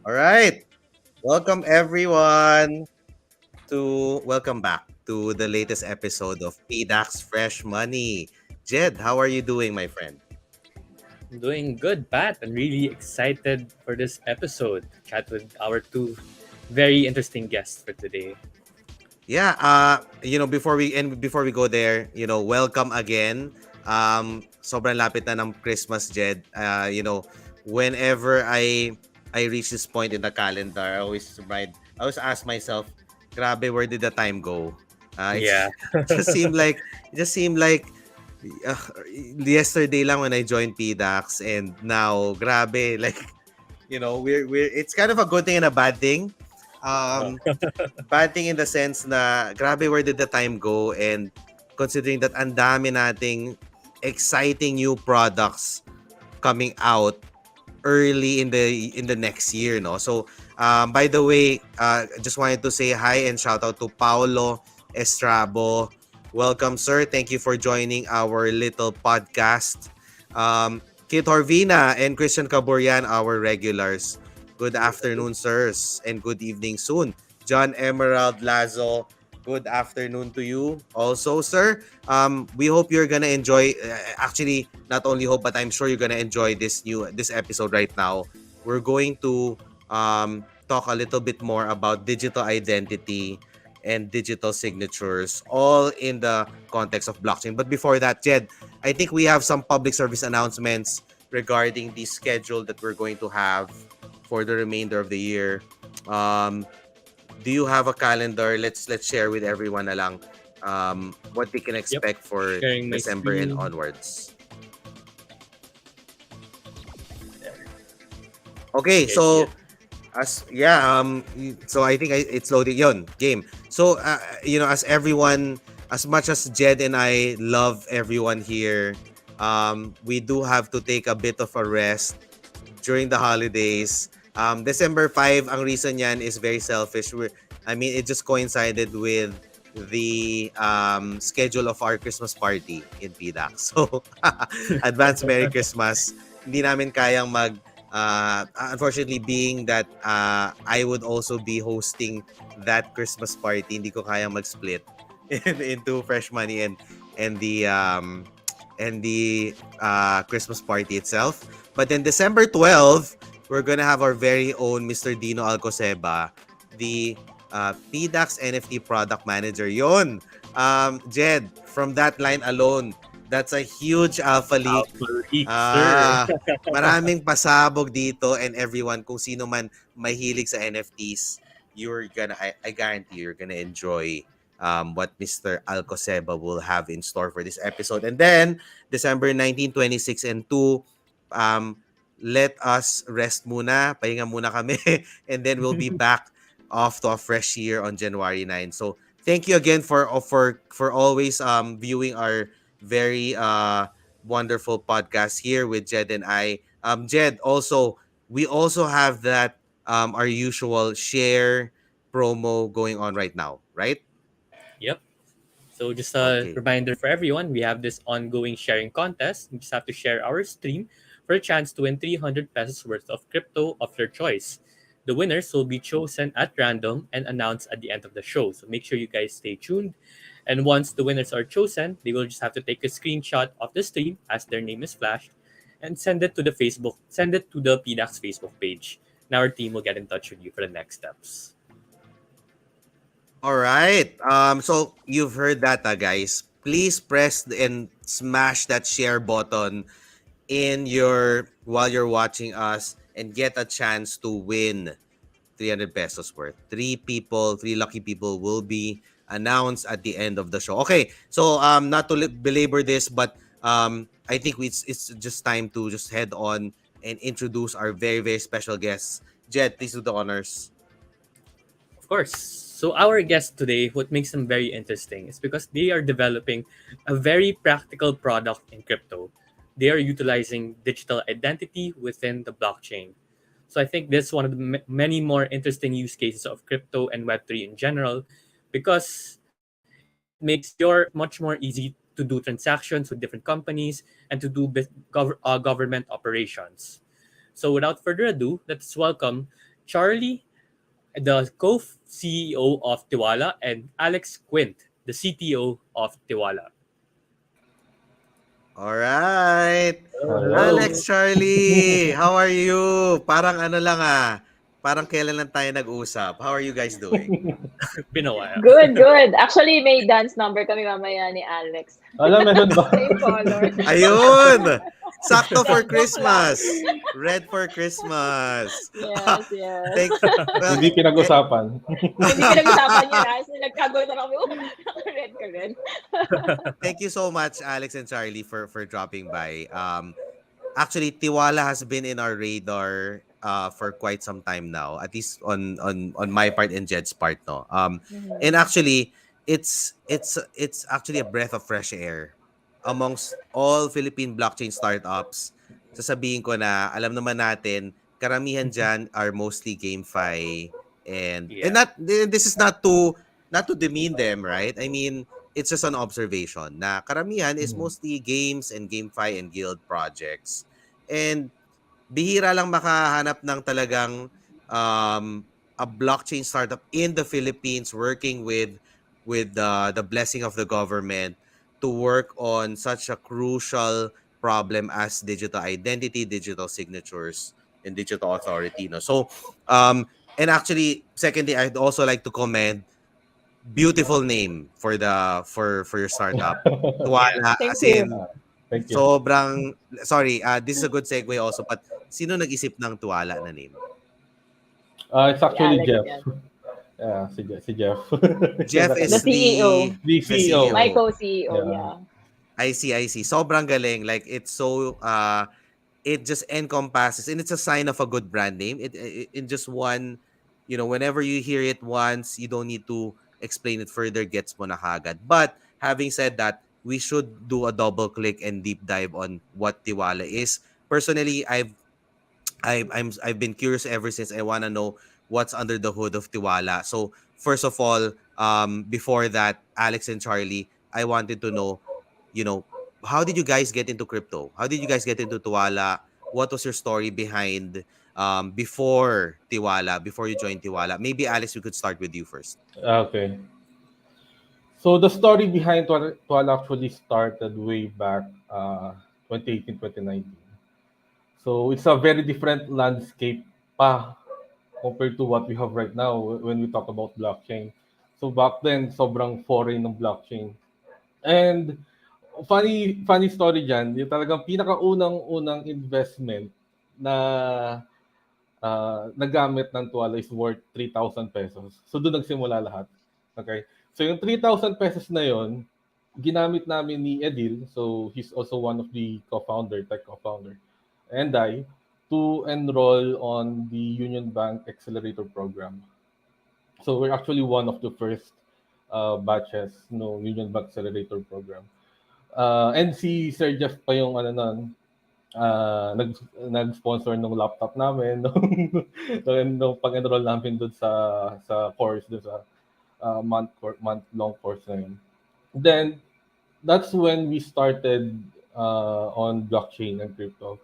All right. Welcome everyone welcome back to the latest episode of PDAX Fresh Money. Jed, how are you doing, my friend? I'm doing good, Pat. I'm really excited for this episode to chat with our two very interesting guests for today. Yeah, before we go there, welcome again. Sobrang lapit na ng Christmas, Jed. Whenever I reach this point in the calendar, I always ask myself, grabe, where did the time go? Yeah, It just seemed like uh, yesterday lang when I joined PDAX, and now grabe, like, we're it's kind of a good thing and a bad thing. uh, Um Bad thing in the sense na grabe, where did the time go, and considering that ang dami nating exciting new products coming out early in the next year, no? So by the way, just wanted to say hi and shout out to Paolo Estrabo. Welcome, sir. Thank you for joining our little podcast. Kit Horvina and Christian Caborian, our regulars. Good afternoon, sirs, and good evening soon. John Emerald Lazo, good afternoon to you also, sir. We hope you're gonna enjoy. Actually, not only hope, but I'm sure you're gonna enjoy this episode right now. We're going to talk a little bit more about digital identity and digital signatures, all in the context of blockchain. But before that, Jed, I think we have some public service announcements regarding the schedule that we're going to have for the remainder of the year. Um, do you have a calendar? Let's share with everyone na lang what they can yep. expect for Sharing my December and screen. onwards. Okay, Okay, I see so it. so I think it's loaded yon game. So as everyone, as much as Jed and I love everyone here, we do have to take a bit of a rest during the holidays. December 5, ang reason yan is very selfish. It just coincided with the schedule of our Christmas party in PDAX. So, advance Merry Christmas. Hindi namin kayang unfortunately, being that I would also be hosting that Christmas party, hindi ko kayang mag-split into Fresh Money and the Christmas party itself. But then December 12, we're gonna have our very own Mr. Dino Alcoseba, the PDAX NFT product manager. Yon, Jed, from that line alone, that's a huge alpha leak. Alpha Leak, sir. Ah, maraming pasabog dito, and everyone, kung sino man mahilig sa NFTs, I guarantee you're gonna enjoy what Mr. Alcoseba will have in store for this episode. And then December 19, 26, and 2, um, let us rest muna, pahinga muna kami, and then we'll be back off to a fresh year on January 9. So thank you again for always viewing our very wonderful podcast here with Jed and I. Jed, also, we also have that our usual share promo going on right now, right? Yep. So just a Okay. reminder for everyone, we have this ongoing sharing contest. We just have to share our stream for a chance to win 300 pesos worth of crypto of your choice. The winners will be chosen at random and announced at the end of the show. So make sure you guys stay tuned. And once the winners are chosen, they will just have to take a screenshot of the stream as their name is flashed and send it to the PDAX Facebook page. And our team will get in touch with you for the next steps. All right. So you've heard that, guys. Please press and smash that share button in your while you're watching us and get a chance to win 300 pesos worth. Three lucky people will be announced at the end of the show. Okay, so not to belabor this, but I think it's just time to just head on and introduce our very, very special guests. Jed, please do the honors. Of course. So our guest today, what makes them very interesting is because they are developing a very practical product in crypto. They are utilizing digital identity within the blockchain. So I think this is one of the many more interesting use cases of crypto and Web3 in general, because it makes your much more easy to do transactions with different companies and to do government operations. So without further ado, let's welcome Charlie, the co-CEO of Twala, and Alex Quint, the CTO of Twala. Alright. Hello. Alex, Charlie, how are you? Parang ano lang parang kailan lang tayo nag-usap. How are you guys doing? Been a while. Good, good. Actually, may dance number kami mamaya ni Alex. Alam, meron ba? Same color. Ayun! Sakto for Joke lang. Christmas. Red for Christmas. Yes, yes. Thank, well, Hindi pinag-usapan. Hindi pinag-usapan yun, ha? So, nagkagulo na kami. Oh, red ka rin. thank you so much, Alex and Charlie, for dropping by. Actually, Tiwala has been in our radar for quite some time now, at least on my part and Jed's part, no. And actually, it's actually a breath of fresh air amongst all Philippine blockchain startups. Sasabihin ko na alam naman natin, karamihan diyan are mostly GameFi and Yeah. not this is not to demean them, right? I mean, it's just an observation na karamihan is mostly games and GameFi and guild projects. And bihira lang makahanap ng talagang a blockchain startup in the Philippines working with the blessing of the government to work on such a crucial problem as digital identity, digital signatures, and digital authority. No? So, and actually, secondly, I'd also like to commend beautiful name for your startup. Tuwala, Thank as you. in, Thank you. sobrang, sorry, this is a good segue also, but sino nag-isip ng Tuwala na name? It's actually Alex Jeff. yan. Yeah, si Jeff. Jeff The is CEO. The CEO. My co-CEO, Yeah. yeah. I see. Sobrang galing. Like, it's so, it just encompasses, and it's a sign of a good brand name. It in just one, whenever you hear it once, you don't need to explain it further, gets mo na kagad. But having said that, we should do a double click and deep dive on what Tiwala is. Personally, I've been curious ever since. I want to know what's under the hood of Tiwala. So first of all, before that, Alex and Charlie, I wanted to know, how did you guys get into crypto? How did you guys get into Tiwala? What was your story behind before Tiwala, before you joined Tiwala? Maybe Alex, we could start with you first. Okay. So the story behind Twala actually started way back 2018, 2019. So it's a very different landscape pa compared to what we have right now when we talk about blockchain. So back then, sobrang foreign ng blockchain. And funny story dyan, yung talagang pinakaunang-unang investment na nagamit ng Twala is worth 3,000 pesos. So doon nagsimula lahat. Okay? So yung 3,000 pesos na yon ginamit namin ni Edil, so he's also one of the tech co-founder, and I, to enroll on the Union Bank Accelerator Program. So we're actually one of the first batches no Union Bank Accelerator Program. And si Sir Jeff pa yung nag-sponsor ng laptop namin nung pag-enroll namin doon sa course doon sa month long course na yun. Then that's when we started on blockchain and crypto.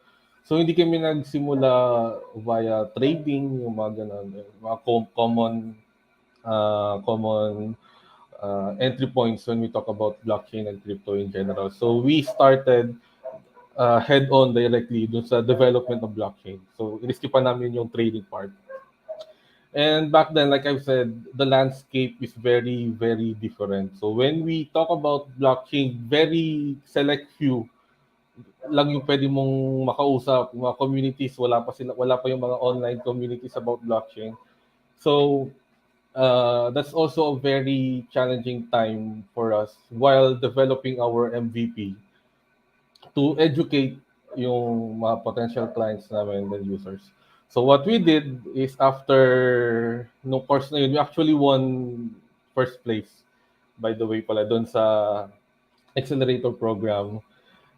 So hindi kami nagsimula via trading, yung mga ganun, mga common entry points when we talk about blockchain and crypto in general. So we started head-on directly dun sa development of blockchain. So iniskipan namin yung trading part. And back then, like I've said, the landscape is very, very different. So when we talk about blockchain, very select few lang yung pwede mong makausap, mga communities, wala pa yung mga online communities about blockchain. So that's also a very challenging time for us while developing our MVP to educate yung mga potential clients namin and users. So what we did is after no course na yun, we actually won first place, by the way pala, doon sa accelerator program.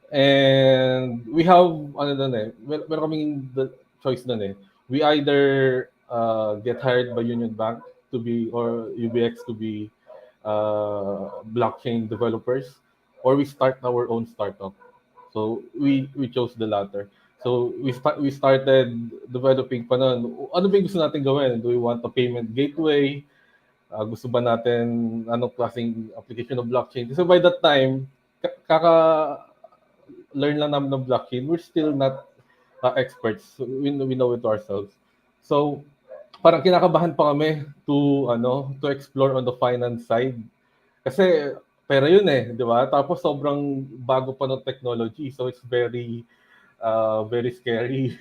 And we have, meron kaming the choice doon eh. We either get hired by Union Bank to be, or UBX to be blockchain developers, or we start our own startup. So we chose the latter. So we started developing pa nun. Ano ba yung gusto natin gawin? Do we want a payment gateway? Gusto ba natin anong klaseng application of blockchain? Kasi by that time, kaka-learn lang namin ng blockchain. We're still not experts. So, we know it ourselves. So, parang kinakabahan pa kami to explore on the finance side. Kasi pera yun eh, di ba? Tapos sobrang bago pa ng technology. So it's very scary.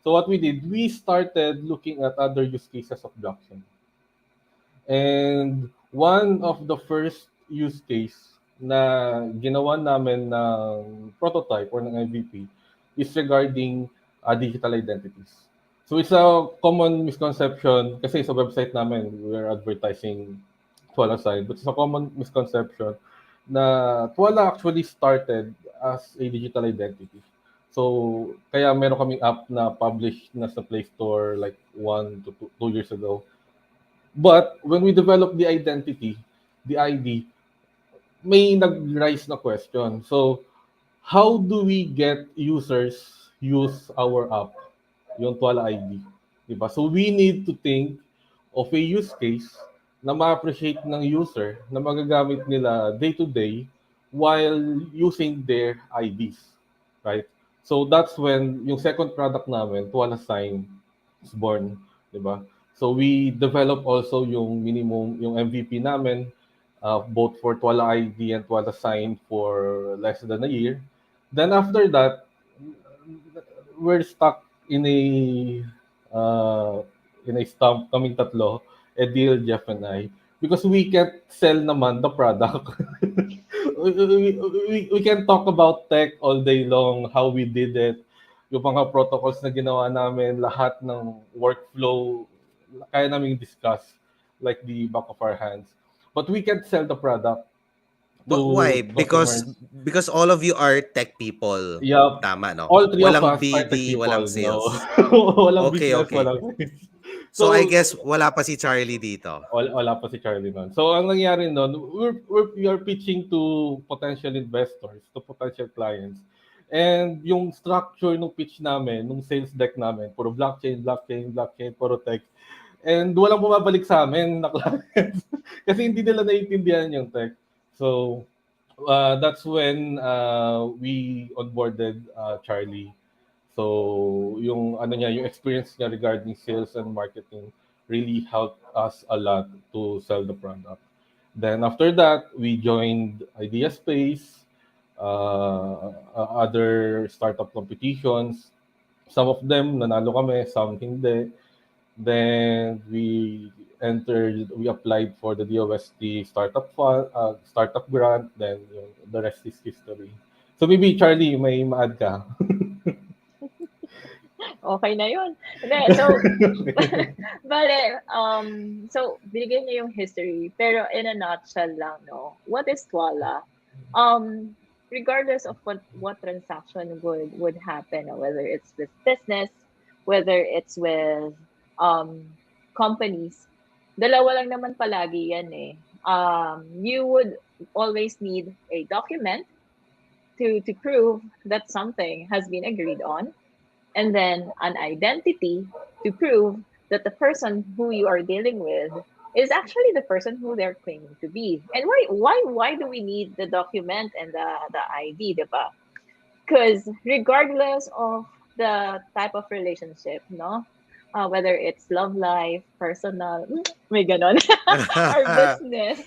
So what we did, we started looking at other use cases of blockchain. And one of the first use case na ginawa namin ng prototype or ng MVP is regarding digital identities. So it's a common misconception kasi sa website namin, we're advertising Twala side, but it's a common misconception na Twala actually started as a digital identity. So, kaya meron kaming app na published na sa Play Store like 1 to 2 years ago. But when we developed the identity, the ID, may nag-rise na question. So, how do we get users use our app, yung Twala ID? Diba? So, we need to think of a use case na ma-appreciate ng user na magagamit nila day-to-day while using their IDs. Right? So, that's when yung second product namin, Twala Sign, is born. Diba? So, we develop also yung MVP namin, both for Twala ID and Twala Sign for less than a year. Then after that, we're stuck in a stump kaming tatlo, Edil, Jeff, and I, because we can't sell naman the product. we can talk about tech all day long, how we did it, yung mga protocols na ginawa namin, lahat ng workflow, kaya namin discuss like the back of our hands. But we can't sell the product But to why? customers. Because all of you are tech people. Yeah, Tama, no? all three of Walang us are tech BD, people. walang No, sales. walang Okay, business, okay. walang sales. So I guess wala pa si Charlie dito. Wala pa si Charlie nun. So, ang nangyari nun, we are pitching to potential investors, to potential clients. And yung structure ng pitch namin, nung sales deck namin, puro blockchain, puro tech. And walang bumabalik sa amin na clients. Kasi hindi nila naiintindihan yung tech. So, that's when we onboarded Charlie. So, yung experience niya regarding sales and marketing really helped us a lot to sell the product. Then after that, we joined Idea Space, other startup competitions. Some of them nanalo kami, some hindi. Then we applied for the DOST startup startup grant. Then the rest is history. So maybe Charlie, may ma-add ka. Okay na yun. Hindi, so, bale, so, binigay niya yung history, pero in a nutshell lang, no, what is Twala? Regardless of what transaction would happen, whether it's with business, whether it's with companies, dalawa lang naman palagi yan eh. You would always need a document to prove that something has been agreed on, and then an identity to prove that the person who you are dealing with is actually the person who they're claiming to be. And why do we need the document and the ID, diba? Because regardless of the type of relationship, no, whether it's love life, personal, may ganon, or business,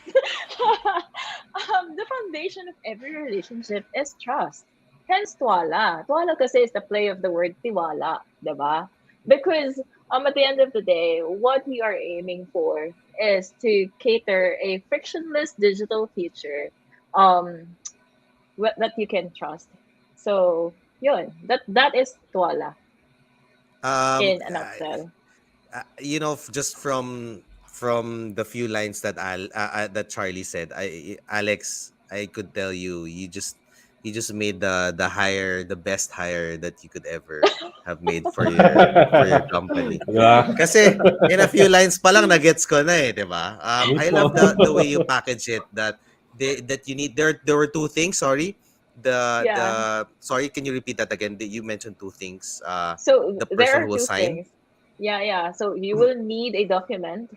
the foundation of every relationship is trust. Hence, Twala. Twala kasi is the play of the word tiwala, diba? Because at the end of the day, what we are aiming for is to cater a frictionless digital future that you can trust. So, yun. That is Twala in a nutshell. Just from the few lines that that Charlie said, Alex, I could tell you just made the best hire that you could ever have made for your company. Yeah. Kasi in a few lines pa lang na-gets ko na eh, 'di ba? I love the way you package it, that you need there were two things, sorry. the Yeah. sorry, can you repeat that again? You mentioned two things. So The there person are who will two sign. things. Yeah, yeah. So you will need a document,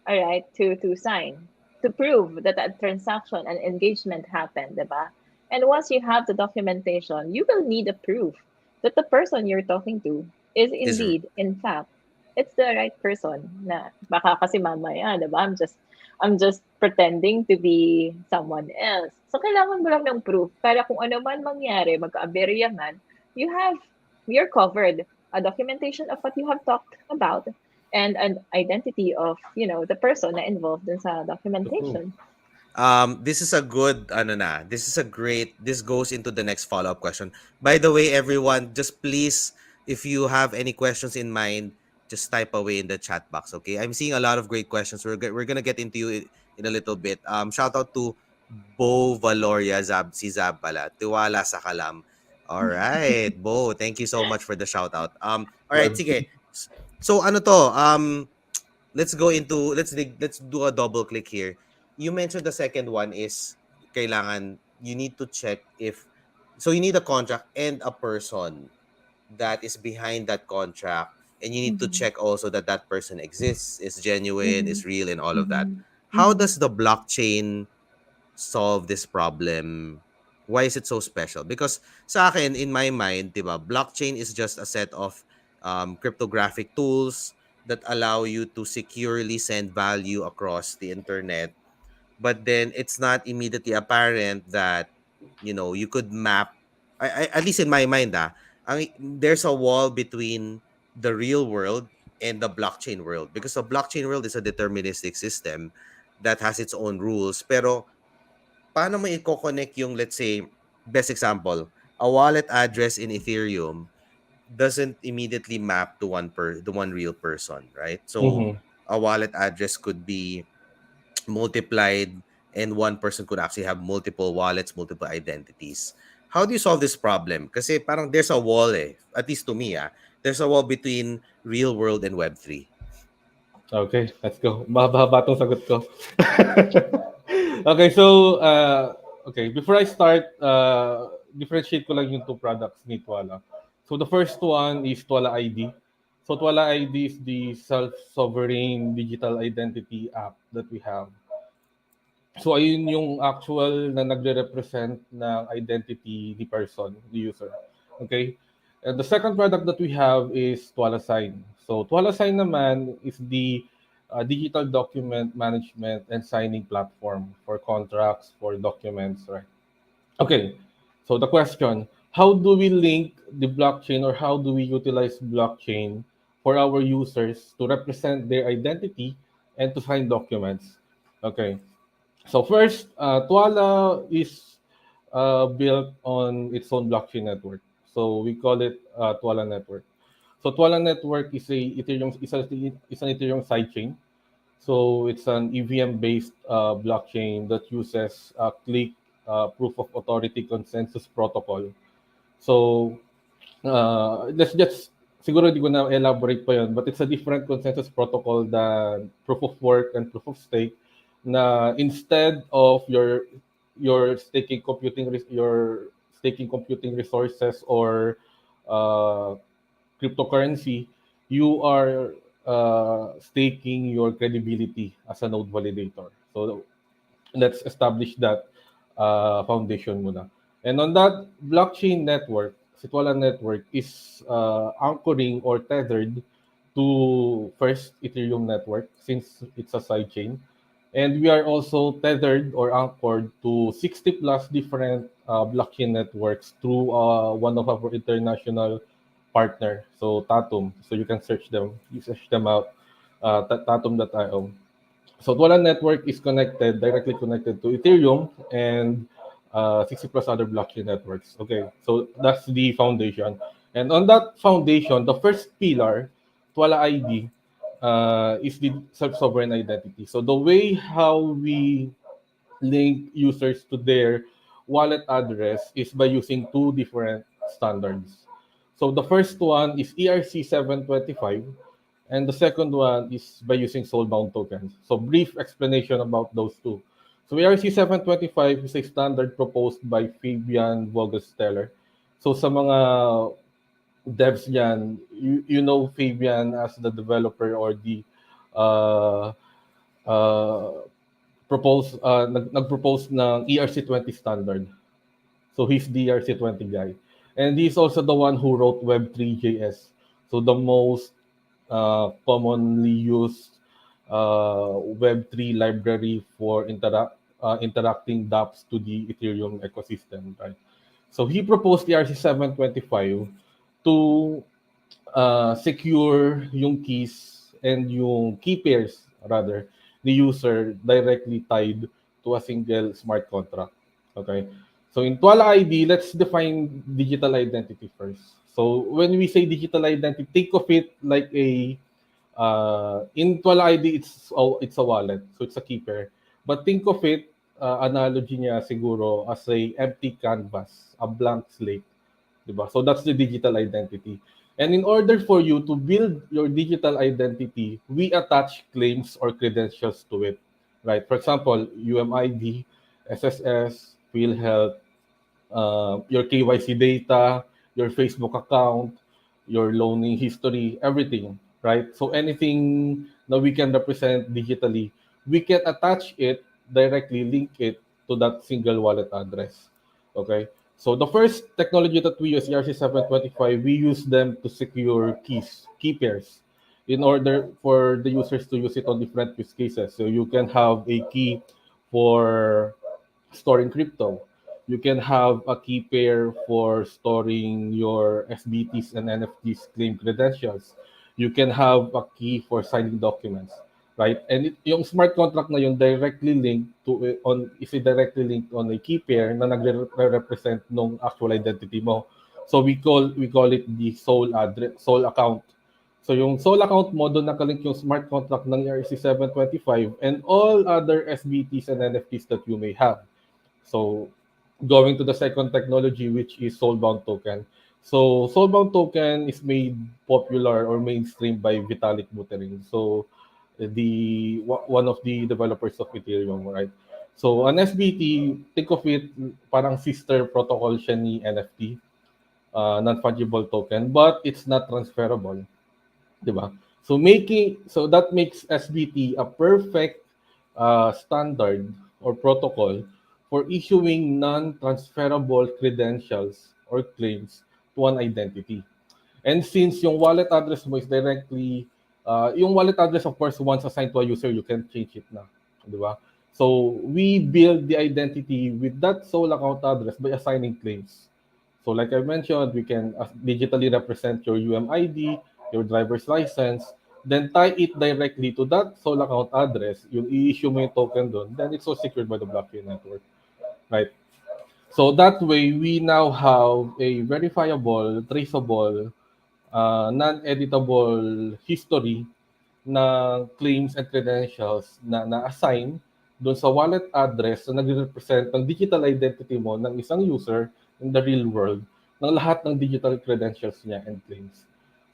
all right, to sign to prove that that transaction and engagement happened, diba? And once you have the documentation, you will need a proof that the person you're talking to is Is indeed, in fact, it's the right person. Na baka kasi mamaya, diba? I'm just pretending to be someone else. So kailangan mo lang ng proof para kung ano man mangyari, magka-aberya man, you have you're covered. A documentation of what you have talked about and an identity of, the person na involved in sa True. documentation. This is a good ano na. This is a great this goes into the next follow-up question. By the way, everyone, just please, if you have any questions in mind, just type away in the chat box, okay? I'm seeing a lot of great questions. We're gonna get into you in a little bit. Shout out to Bo Valoria Zab, si Zab pala. Tiwala sa kalam. All right, Bo, thank you so much for the shout out. All right, Well, sige. So ano to? Let's do a double click here. You mentioned the second one is kailangan you need to check if so you need a contract and a person that is behind that contract, and you need to Mm-hmm. check also that that person exists, is genuine, Mm-hmm. is real, and all of that. Mm-hmm. How Mm-hmm. does the blockchain solve this problem? Why is it so special? Because sa akin, in my mind, diba, blockchain is just a set of cryptographic tools that allow you to securely send value across the internet. But then it's not immediately apparent that, you could map, at least in my mind, there's a wall between the real world and the blockchain world. Because the blockchain world is a deterministic system that has its own rules. Pero paano mo i-connect yung, let's say, best example, a wallet address in Ethereum doesn't immediately map to the one real person, right? So mhm. a wallet address could be multiplied, and one person could actually have multiple wallets, multiple identities. How do you solve this problem? Kasi parang there's a wall at least to me, there's a wall between real world and Web3. Okay, let's go. Mahaba-haba tong sagot ko. Okay, so, okay, before I start, differentiate ko lang yung two products ni Twala. So the first one is Twala ID. So Twala ID is the self-sovereign digital identity app that we have. So ayun yung actual na nagre-represent ng identity ni person, the user. Okay? And the second product that we have is Twala Sign. So Twala Sign naman is the digital document management and signing platform for contracts, for documents, right? Okay. So the question, how do we link the blockchain or how do we utilize blockchain for our users to represent their identity and to sign documents? Okay. So first, Twala is built on its own blockchain network. So we call it Twala Network. So Twala Network is is an Ethereum sidechain. So it's an EVM-based blockchain that uses click proof of authority consensus protocol. So let's just siguro di ko na elaborate pa yun, but it's a different consensus protocol than proof of work and proof of stake na instead of your staking computing resources or uh, cryptocurrency, you are staking your credibility as a node validator. So let's establish that foundation muna. And on that blockchain network, Sitwala network is anchoring or tethered to first Ethereum network since it's a sidechain. And we are also tethered or anchored to 60 plus different blockchain networks through one of our international partner, so Tatum. So you search them out, tatum.io. So Twala network is directly connected to Ethereum and 60 plus other blockchain networks. Okay, so that's the foundation. And on that foundation, the first pillar, Twala ID, is the self-sovereign identity. So the way how we link users to their wallet address is by using two different standards. So the first one is ERC 725, and the second one is by using soulbound tokens. So brief explanation about those two. So ERC 725 is a standard proposed by Fabian Vogelsteller. So sa mga devs dyan, you know Fabian as the developer or the uh, uh, nag-propose ng ERC20 standard. So he's the ERC20 guy. And he's also the one who wrote Web3.js. So the most commonly used Web3 library for interacting dApps to the Ethereum ecosystem, right? So he proposed the ERC725 to secure yung keys and yung key pairs rather the user directly tied to a single smart contract. Okay. So in Twala ID, let's define digital identity first. So when we say digital identity, think of it like a in Twala ID, it's a wallet, so it's a key pair. But think of it, analogy niya siguro as a empty canvas, a blank slate. Diba? So that's the digital identity. And in order for you to build your digital identity, we attach claims or credentials to it. Right? For example, UMID, SSS, PhilHealth, your KYC data, your Facebook account, your loaning history, everything, right? So anything that we can represent digitally, we can attach it directly, link it to that single wallet address. Okay. So the first technology that we use, ERC725, we use them to secure key pairs, in order for the users to use it on different use cases. So you can have a key for storing crypto. You can have a key pair for storing your SBTs and NFTs claim credentials. You can have a key for signing documents, right? And yung smart contract na yun directly linked to is it directly linked on a key pair na nagre-represent nung actual identity mo. So we call it the sole account. So yung sole account mo, doon nakalink yung smart contract ng ERC 725 and all other SBTs and NFTs that you may have. So going to the second technology, which is soulbound token. So soulbound token is made popular or mainstream by Vitalik Buterin. So one of the developers of Ethereum, right? So an SBT, think of it parang sister protocol siya ni NFT, non-fungible token, but it's not transferable. Diba? So that makes SBT a perfect standard or protocol for issuing non-transferable credentials or claims to an identity. And since yung wallet address mo is directly, yung wallet address of course once assigned to a user, you can change it na. Diba? So we build the identity with that sole account address by assigning claims. So like I mentioned, we can digitally represent your UMID, your driver's license, then tie it directly to that sole account address, yung i-issue mo yung token doon, then it's all secured by the blockchain network, right? So that way, we now have a verifiable, traceable, non-editable history na claims and credentials na na-assign doon sa wallet address na nagre-represent ng digital identity mo ng isang user in the real world ng lahat ng digital credentials niya and claims.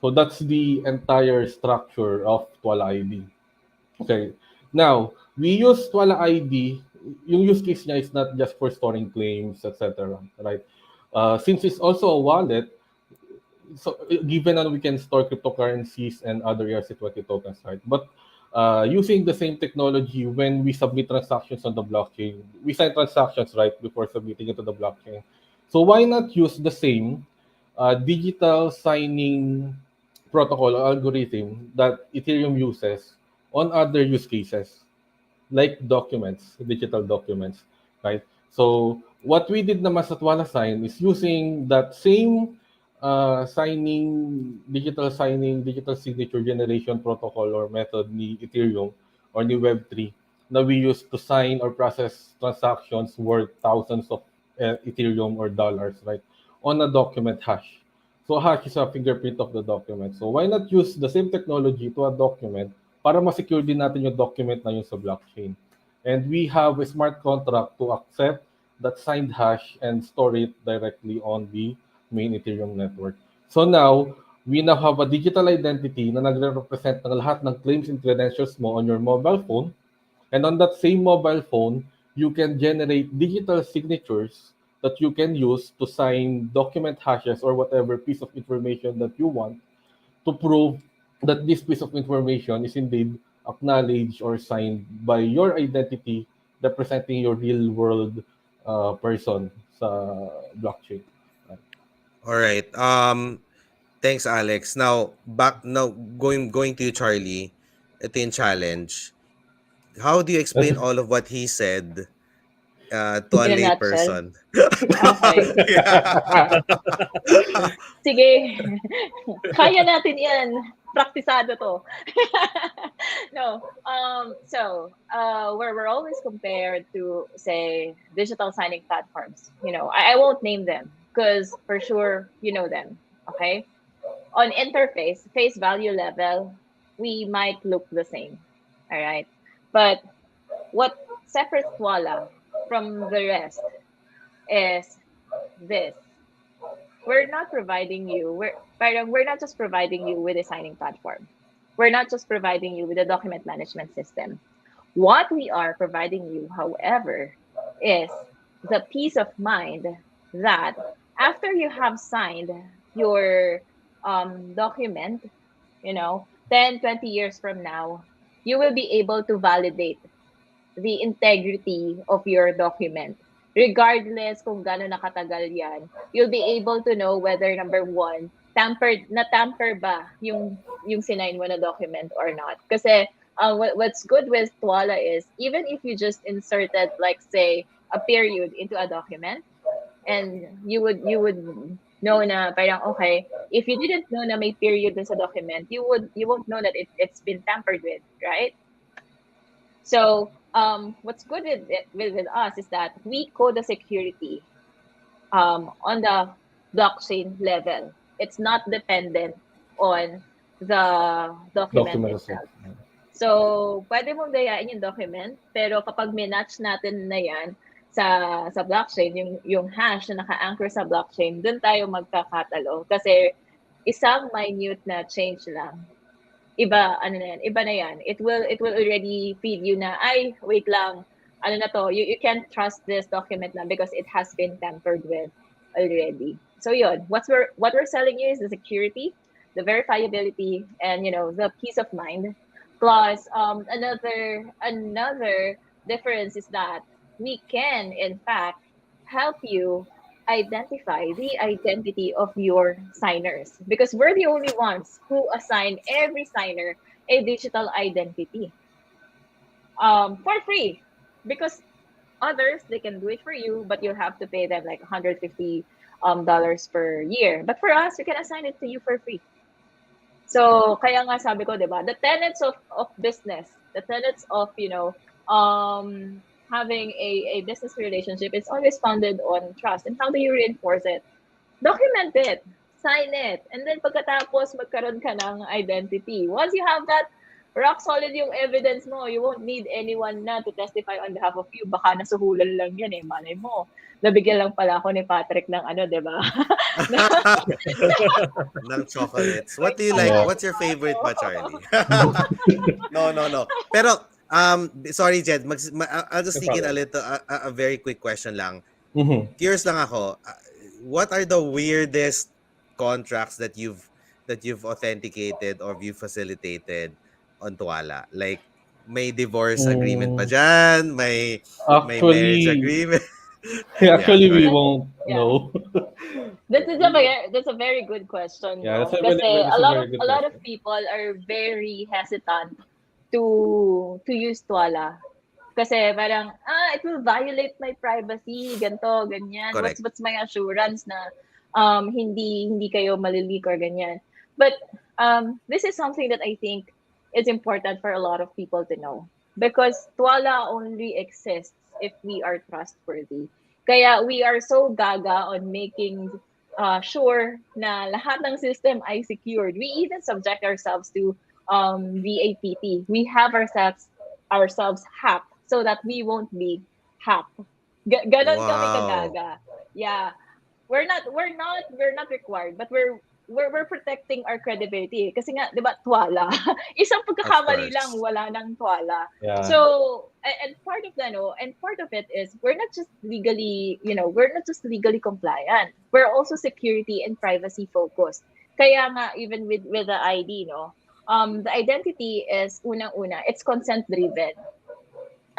So that's the entire structure of Twala ID. Okay. Now, we use Twala ID. Yung use case niya is not just for storing claims, etc. Right? Since it's also a wallet, so given that we can store cryptocurrencies and other ERC20 tokens, right? But using the same technology when we submit transactions on the blockchain, we sign transactions right before submitting it to the blockchain. So why not use the same digital signing protocol or algorithm that Ethereum uses on other use cases, like documents, digital documents, right? So what we did naman sa Twala Sign is using that same digital signature generation protocol or method ni Ethereum or ni Web3 na we use to sign or process transactions worth thousands of Ethereum or dollars, right, on a document hash. So hash is a fingerprint of the document. So why not use the same technology to a document para ma-secure din natin yung document na yun sa blockchain. And we have a smart contract to accept that signed hash and store it directly on the main Ethereum network. So now, we now have a digital identity na nagre-represent ng lahat ng claims and credentials mo on your mobile phone. And on that same mobile phone, you can generate digital signatures that you can use to sign document hashes or whatever piece of information that you want to prove that this piece of information is indeed acknowledged or signed by your identity representing your real world person sa blockchain. All right. Thanks, Alex. Now going to you, Charlie. Ito yung challenge. How do you explain all of what he said to a In a nutshell. layperson? Okay. Yeah. Sige. Kaya natin yan. Praktisado to. No. We're always compared to, say, digital signing platforms. I won't name them because for sure you know them. Okay. On interface, face value level, we might look the same. All right. But what separates Twala from the rest is this. We're not just providing you with a signing platform. We're not just providing you with a document management system. What we are providing you, however, is the peace of mind that after you have signed your document, 10, 20 years from now, you will be able to validate the integrity of your document. Regardless kung gaano nakatagal yan, you'll be able to know whether, number one, na-tamper ba yung sinign mo na document or not. Kasi what's good with Twala is, even if you just inserted, like, say, a period into a document, and you would know na parang, okay, if you didn't know na may period dun sa document, you won't know that it's been tampered with, right? So what's good with us is that we code the security on the blockchain level. It's not dependent on the document Document itself. itself. So, pwede mong dayain yung document, pero kapag minatch natin na yan sa blockchain, yung hash na naka-anchor sa blockchain, dun tayo magkakatalo. Kasi isang minute na change lang, iba na yan. It will already feed you na, ay, wait lang, ano na to, you can't trust this document na because it has been tampered with already. So yun, what we're selling you is the security, the verifiability, and the peace of mind. Plus, another difference is that we can, in fact, help you identify the identity of your signers, because we're the only ones who assign every signer a digital identity for free, because others, they can do it for you, but you'll have to pay them like $150 per year. But for us, we can assign it to you for free. So kaya nga sabi ko, 'di ba, the tenets of business, the tenets of having a business relationship is always founded on trust. And how do you reinforce it? Document it, sign it, and then pagkatapos magkaroon ka ng identity. Once you have that, rock solid yung evidence mo. You won't need anyone na to testify on behalf of you. Baka nasuhulan lang yan eh. Malay mo. Nabigyan lang pala ako ni Patrick ng di ba? Ng chocolates. What do you like? Yeah. What's your favorite ba, Charlie? No. Pero, sorry, Jed. I'll just sneak in a little, a very quick question lang. Mhm. Curious lang ako. What are the weirdest contracts that you've authenticated or you've facilitated on Twala? Like, may divorce agreement pa dyan? May marriage Actually, agreement? Yeah, actually go we ahead. won't Yeah. know. That's a very good question, Yeah, no? that's a Kasi very a good lot of question. people are very hesitant to use Twala. Kasi parang, it will violate my privacy, ganto, ganyan. Correct. What's my assurance na hindi kayo malileak or ganyan. But this is something that I think is important for a lot of people to know. Because Twala only exists if we are trustworthy. Kaya we are so gaga on making sure na lahat ng system ay secured. We even subject ourselves to VAPT. We have ourselves hacked so that we won't be hacked. Ganon kami Wow. kagaga. Yeah. We're not required, but we're we're protecting our credibility. Kasi nga, di ba, Twala. Isang Of pagkakamali lang, course. wala nang Twala. Yeah. So, and part of the, no, and part of it is we're not just legally, we're not just legally compliant. We're also security and privacy focused. Kaya nga, even with the ID, no, the identity is unang-una, it's consent driven.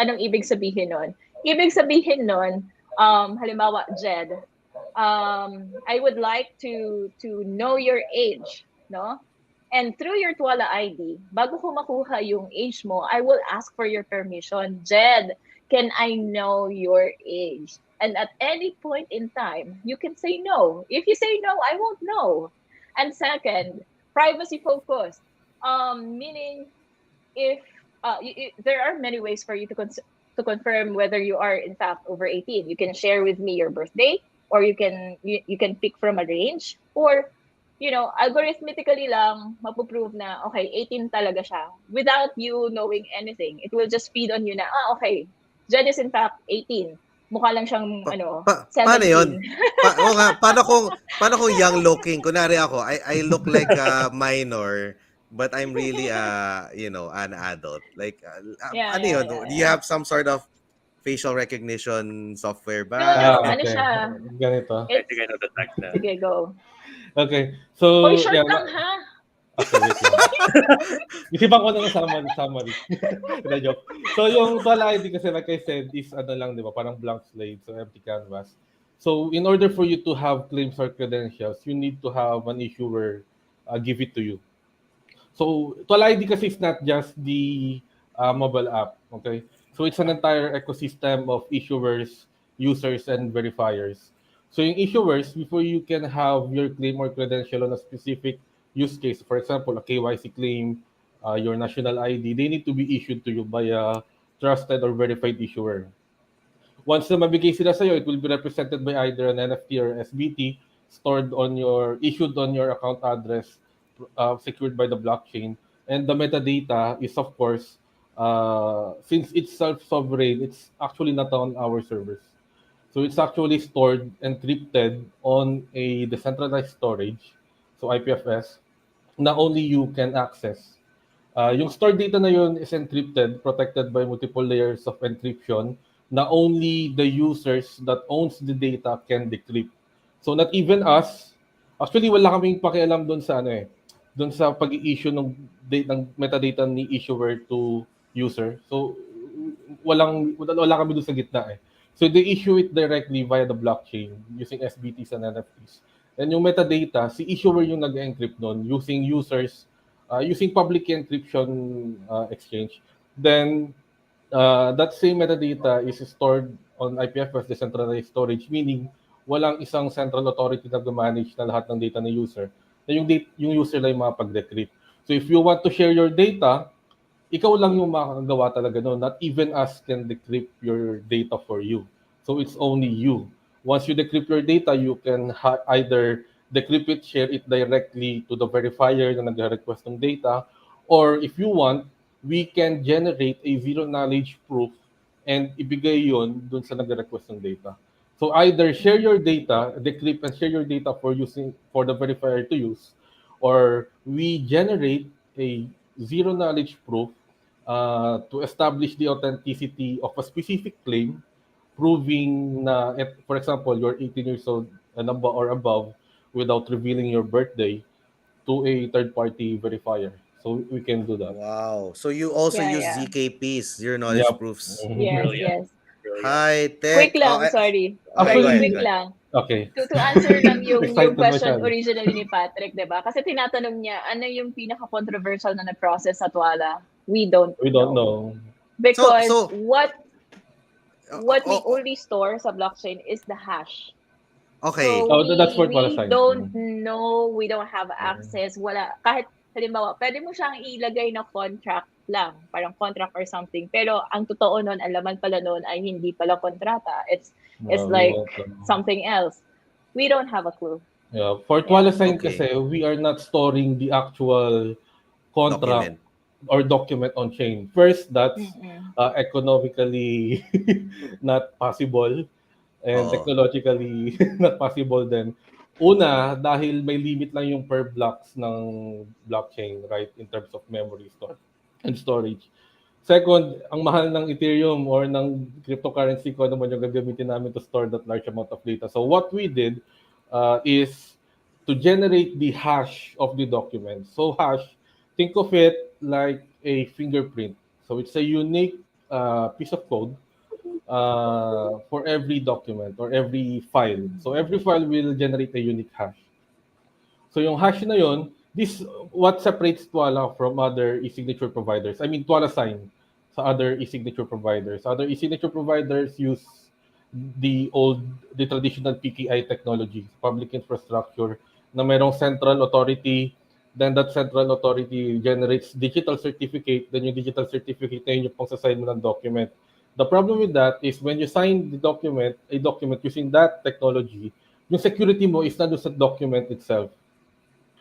Anong ibig sabihin nun? Ibig sabihin nun, halimbawa, Jed, I would like to know your age, no? And through your Twala ID, bago ko makuha yung age mo, I will ask for your permission. Jed, can I know your age? And at any point in time, you can say no. If you say no, I won't know. And second, privacy focused. Meaning, if there are many ways for you to confirm whether you are in fact over 18. You can share with me your birthday, or you can pick from a range, or algorithmically lang mapuprove na okay, 18 talaga siya without you knowing anything. It will just feed on you na okay, Jen is in fact 18. Mukha lang siyang Paano 'yon? 17. Oo nga, paano kung young looking? Kunwari ako, I look like a minor, but I'm really an adult. Like Yeah, ano yeah, 'yon? yeah, Do you yeah. have some sort of facial recognition software No, ba? ano Okay. siya? Ganito. I think I know the tag na. Sige, go. Okay. Hoy, So, short yeah. lang ha. Okay, wait lang. Isipan ko na ng summary. Na joke. So, yung Twala ID kasi like I said is lang, di ba? Parang blank slate, so empty canvas. So, in order for you to have claims or credentials, you need to have an issuer give it to you. So, Twala ID kasi is not just the mobile app, okay? So, it's an entire ecosystem of issuers, users, and verifiers. So, yung issuers, before you can have your claim or credential on a specific use case, for example, a KYC claim, your national ID, they need to be issued to you by a trusted or verified issuer. Once na mabigay sila sa'yo, it will be represented by either an NFT or SBT issued on your account address, secured by the blockchain. And the metadata is, of course, since it's self-sovereign, it's actually not on our servers. So it's actually stored encrypted on a decentralized storage, so IPFS, na only you can access. Yung stored data na yun is encrypted, protected by multiple layers of encryption na only the users that owns the data can decrypt. So not even us, actually wala kaming pakialam doon sa doon sa pag-i-issue ng metadata ni issuer to user. So wala kami doon sa gitna eh. So they issue it directly via the blockchain using SBTs and NFTs. And yung metadata, si issuer yung nag-encrypt nun using using public key encryption exchange. Then that same metadata is stored on IPFS decentralized storage, meaning walang isang central authority na manage na lahat ng data ng user. Na yung user lang yung makapag-decrypt. So if you want to share your data, ikaw lang yung makakagawa talaga no. Not even us can decrypt your data for you. So it's only you. Once you decrypt your data, you can either decrypt it, share it directly to the verifier na nag-request ng data, or if you want, we can generate a zero knowledge proof and ibigay yon dun sa nag-request ng data. So either share your data, decrypt and share your data for the verifier to use, or we generate a zero knowledge proof to establish the authenticity of a specific claim, proving na, for example, you're 18 years old and above without revealing your birthday to a third-party verifier. So we can do that. Wow. So you also Yeah, use yeah. ZKPs, zero knowledge Yep. proofs. Yes, Mhm. yes. Brilliant. High Quick tech. lang, sorry. Okay, go Very ahead. quick Go ahead. lang. Okay. To answer lang yung Excited question masyado. originally ni Patrick, 'di ba? Kasi tinatanong niya, ano yung pinaka-controversial na na-process sa Twala? We don't We don't know. Because So what we oh, only store sa blockchain is the hash. okay. So Oh, that's for Twala we side. don't know, we don't have access, wala. Kahit halimbawa, pwede mo siyang ilagay na contract lang, parang contract or something. Pero ang totoo nun, ang laman pala nun ay hindi pala kontrata. It's We like won't know. something else. We don't have a clue. Yeah. For Twala sign Okay. kasi, we are not storing the actual contract Document. or document on chain. First, that's Mm-mm. economically not possible and Oo. technologically not possible then. Una, dahil may limit lang yung per blocks ng blockchain, right, in terms of memory store and storage. Second, ang mahal ng Ethereum or ng cryptocurrency ko naman yung gagamitin namin to store that large amount of data. So what we did is to generate the hash of the document. So hash, think of it like a fingerprint. So it's a unique piece of code for every document or every file. So every file will generate a unique hash. So yung hash na yon, this what separates Twala from other e-signature providers. I mean Twala sign sa other e-signature providers. Other e-signature providers use the traditional PKI technology, public infrastructure, na mayroong central authority, then that central authority generates digital certificate, then yung digital certificate na yun yung pang sign mo ng document. The problem with that is when you sign the document, a document using that technology, yung security mo is not sa document itself,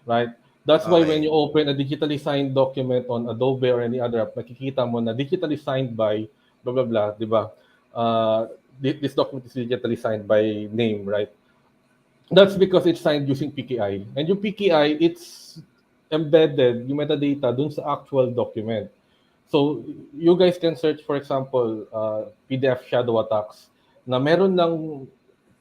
right? That's why when Okay. you open a digitally signed document on Adobe or any other app, makikita mo na digitally signed by blah blah blah, di ba? This document is digitally signed by name, right? That's because it's signed using PKI. And yung PKI, it's embedded yung metadata dun sa actual document. So, you guys can search, for example, PDF shadow attacks na meron ng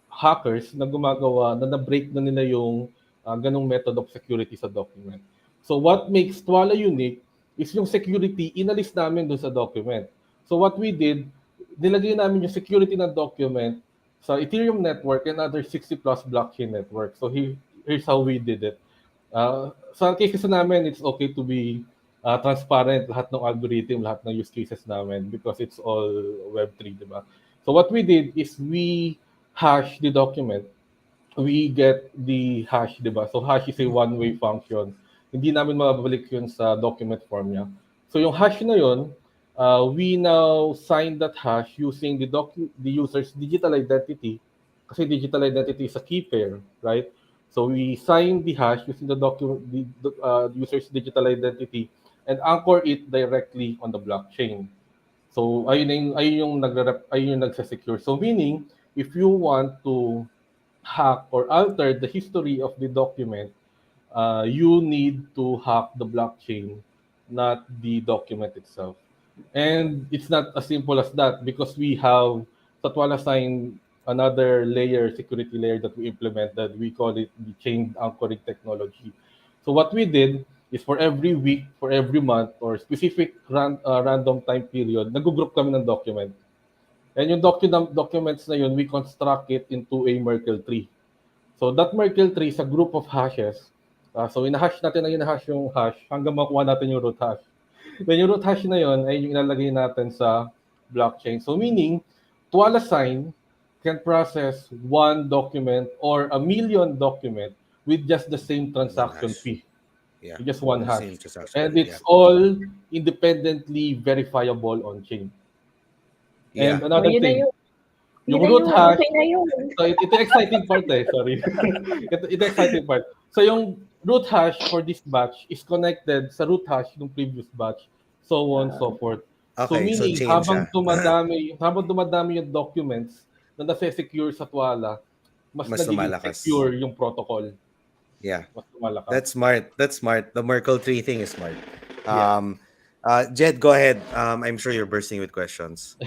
hackers na gumagawa na na-break na nila yung ganong method of security sa document. So what makes Twala unique is yung security inalis namin dun sa document. So what we did, nilagay namin yung security ng document sa Ethereum network and other 60 plus blockchain network. So here's how we did it. Sa cases namin, it's okay to be transparent lahat ng algorithm, lahat ng use cases namin because it's all Web3, di ba? So what we did is we hash the document, we get the hash, di ba? So hash is a one-way function. Hindi namin mababalik yun sa document form niya. So yung hash na yun, we now sign that hash using the user's digital identity kasi digital identity is a key pair, right? So we sign the hash using the user's digital identity and anchor it directly on the blockchain. So ayun yung nagse-secure. So meaning if you want to hack or alter the history of the document, you need to hack the blockchain, not the document itself. And it's not as simple as that because we have Satwala Sign, another layer, security layer that we implemented. We call it the chain anchoring technology. So what we did is for every week, for every month, or specific random time period, nag-group kami ng document. And yung documents na yun, we construct it into a Merkle tree. So that Merkle tree is a group of hashes. So ina-hash natin ang ina-hash yung hash hanggang makuha natin yung root hash. Then yung root hash na yun ay yung ilalagay natin sa blockchain. So meaning, Twala Sign can process one document or a million document with just the same transaction hash. fee. Yeah. With just one hash. Same transaction. And it's all independently verifiable on chain. Yeah. And another Yun na thing, yun yung na root yun, hash, okay na yun. so ito exciting part sorry. ito exciting part. So yung root hash for this batch is connected sa root hash ng previous batch, so on so forth. So Okay, so meaning chain habang siya. dumadami yung documents na nase-secure sa Twala, mas Mas nagiging lumalakas. secure yung protocol. Yeah. Mas lumalakas. That's smart. The Merkle tree thing is smart. Yeah. Jed, go ahead. I'm sure you're bursting with questions.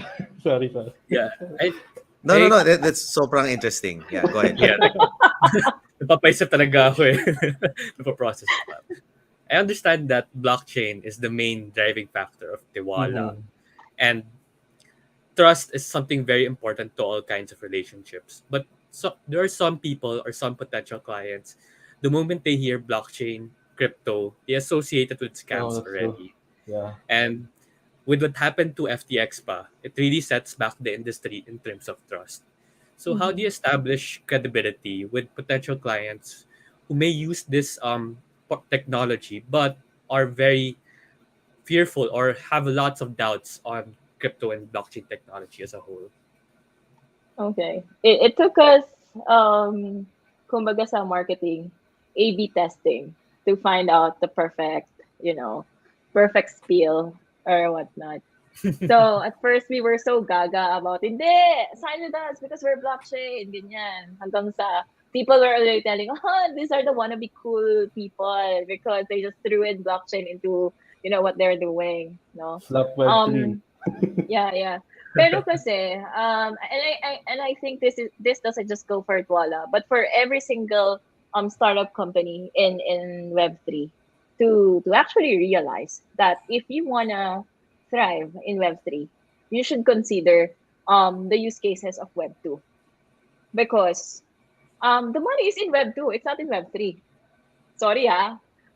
sorry. Yeah. No. That's sobrang interesting. Yeah, go ahead. Yeah. Napapaisip talaga ako eh. Napaprocess pa. I understand that blockchain is the main driving factor of Tiwala. And trust is something very important to all kinds of relationships. But there are some people or some potential clients, the moment they hear blockchain, crypto, they associate it with scams that's true. already. Yeah. And with what happened to FTX it really sets back the industry in terms of trust. So how do you establish credibility with potential clients who may use this technology but are very fearful or have lots of doubts on crypto and blockchain technology as a whole? Okay. It took us, kumbaga sa marketing, A/B testing to find out the perfect spiel or whatnot. So at first we were so gaga about, hindi, sign with us because we're blockchain, ganyan. Hanggang sa people were already telling, oh, these are the wannabe cool people because they just threw in blockchain into, what they're doing, no? Slap Web3. Yeah. Pero kasi, and I think this doesn't just go for Twala, but for every single startup company in Web3 to actually realize that if you wanna thrive in Web3, you should consider the use cases of Web2 because the money is in Web2, it's not in Web3. Sorry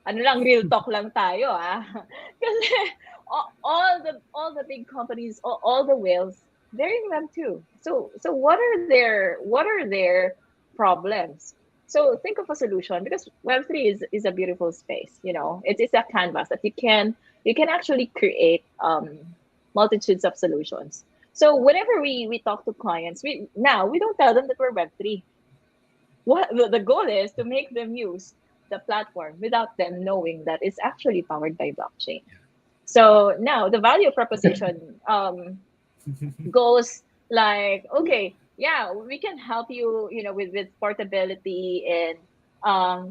ano lang, real talk lang tayo Kasi all the big companies, all the whales, they're in Web2. So what are their problems? So think of a solution because Web3 is a beautiful space. It's a canvas that you can actually create multitudes of solutions. So whenever we talk to clients, we don't tell them that we're Web3. What the goal is to make them use the platform without them knowing that it's actually powered by blockchain. So now the value proposition goes like, okay, yeah, we can help you, with portability and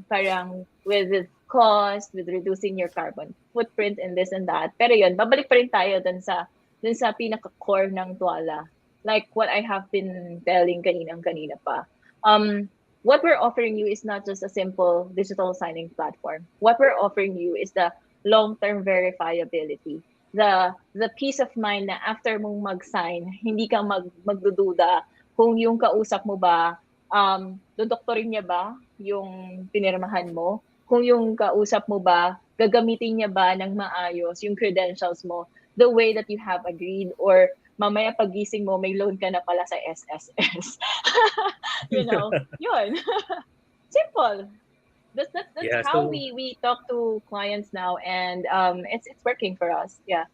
parang with cost, with reducing your carbon footprint and this and that. Pero yun, babalik pa rin tayo dun sa pinaka-core ng Twala. Like what I have been telling kanina pa. What we're offering you is not just a simple digital signing platform. What we're offering you is the long-term verifiability. The peace of mind na after mong mag-sign, hindi ka magdududa kung yung kausap mo ba, dodoktorin niya ba yung pinirmahan mo? Kung yung kausap mo ba, gagamitin niya ba ng maayos yung credentials mo the way that you have agreed, or mamaya pagising mo, may loan ka na pala sa SSS. Yun. Simple. That's Yeah, how so we talk to clients now, and it's working for us. Yeah.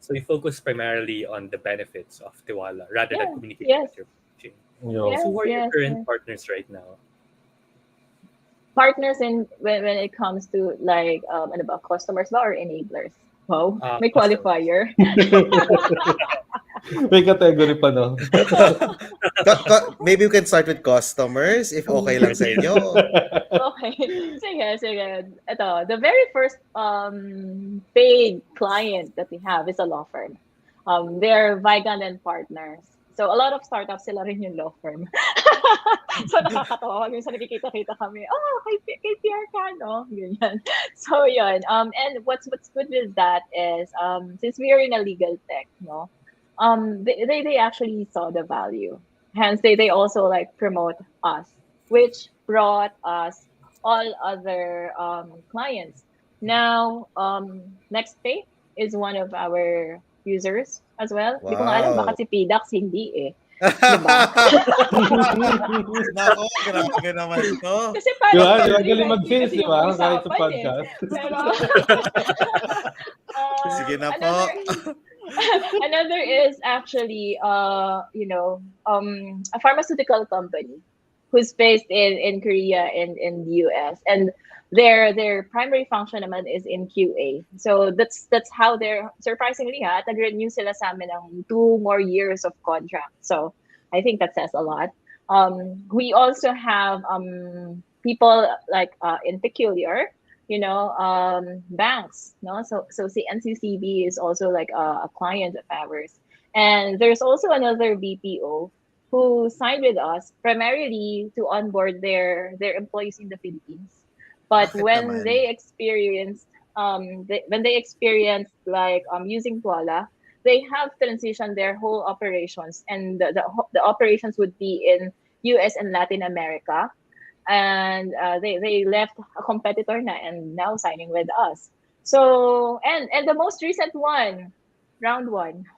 so you focus primarily on the benefits of Tiwala rather Yeah. than communicating Yes. with your blockchain. Yo. Yes. So who are your Yes. current partners right now? Partners when it comes to like ano ba, customers ba or enablers? Wow, may Customers. qualifier. May category pa, no? Maybe we can start with customers if okay lang sa inyo. Okay. Sige. Ito, the very first paid client that we have is a law firm. They're Vigand and Partners. So a lot of startups sila rin yung law firm. So nakakatawa yung sa nakikita-kita kami. Oh, kay PR ka, no? Ganyan. So yun. And what's good with that is since we are in a legal tech, no? They actually saw the value. Hence they also like promote us, which brought us all other clients. Now, NextPay is one of our users as well. Hindi ko nga alam, Wow. baka si PDAX hindi Diba? Nako, grabe naman to. Kasi parang Di ba? hindi Galing mag-sales, kasi di ba? yung Kahit sa usapan podcast. Pero, Sige na po. another is actually, a pharmaceutical company who's based in Korea and in the US, and their primary function naman is in QA. So that's how they're surprisingly nag-renew sila sa amin ng 2 more years of contract. So I think that says a lot. We also have people like in Peculiar, banks, no? So CNCCB is also like a client of ours. And there's also another BPO who signed with us primarily to onboard their employees in the Philippines. But Bakit when naman? they experienced like using Twala, they have transitioned their whole operations, and the operations would be in US and Latin America. And they left a competitor na and now signing with us. So and the most recent one, round one.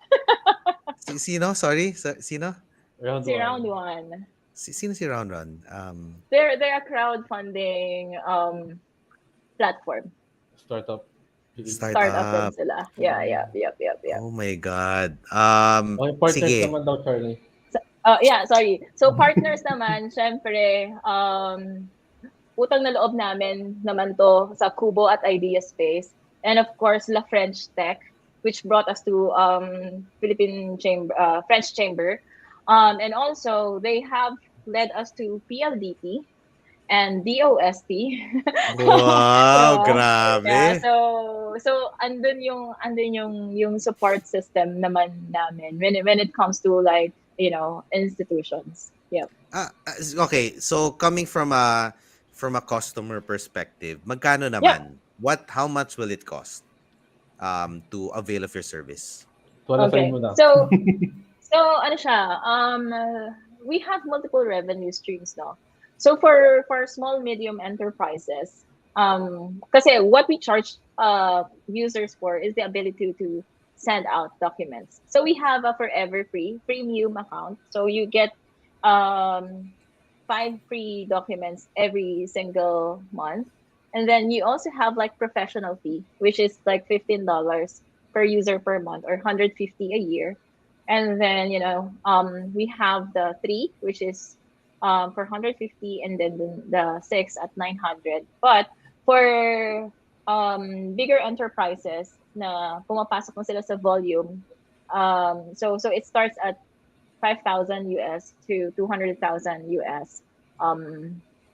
Sino? Sorry? Sino? Round Si one. round one. Sino si Round Run? They're a crowdfunding platform. Startup. Startup din Startup. sila. Yeah. Oh my God. Okay, partners Sige. naman daw, Charlie. Yeah, sorry. So partners naman, syempre, utang na loob namin naman to sa Kubo at Idea Space. And of course, La French Tech, which brought us to Philippine Chamber, French Chamber. And also, they have led us to PLDT and DOST. Wow, Yeah. Yeah, grabe. so andun yung support system naman namin when it comes to like, institutions. Yep. Okay, so coming from a customer perspective, magkano Yep. naman? How much will it cost to avail of your service? Tuwala sa'yo Okay. muna. So ano siya, we have multiple revenue streams, no. So for small medium enterprises, kasi what we charge users for is the ability to send out documents. So we have a forever free premium account. So you get um 5 free documents every single month. And then you also have like professional fee, which is like $15 per user per month or 150 a year. And then, we have the three, which is for 150, and then the six at 900. But for bigger enterprises na pumapasok na sila sa volume, so it starts at 5,000 US to 200,000 US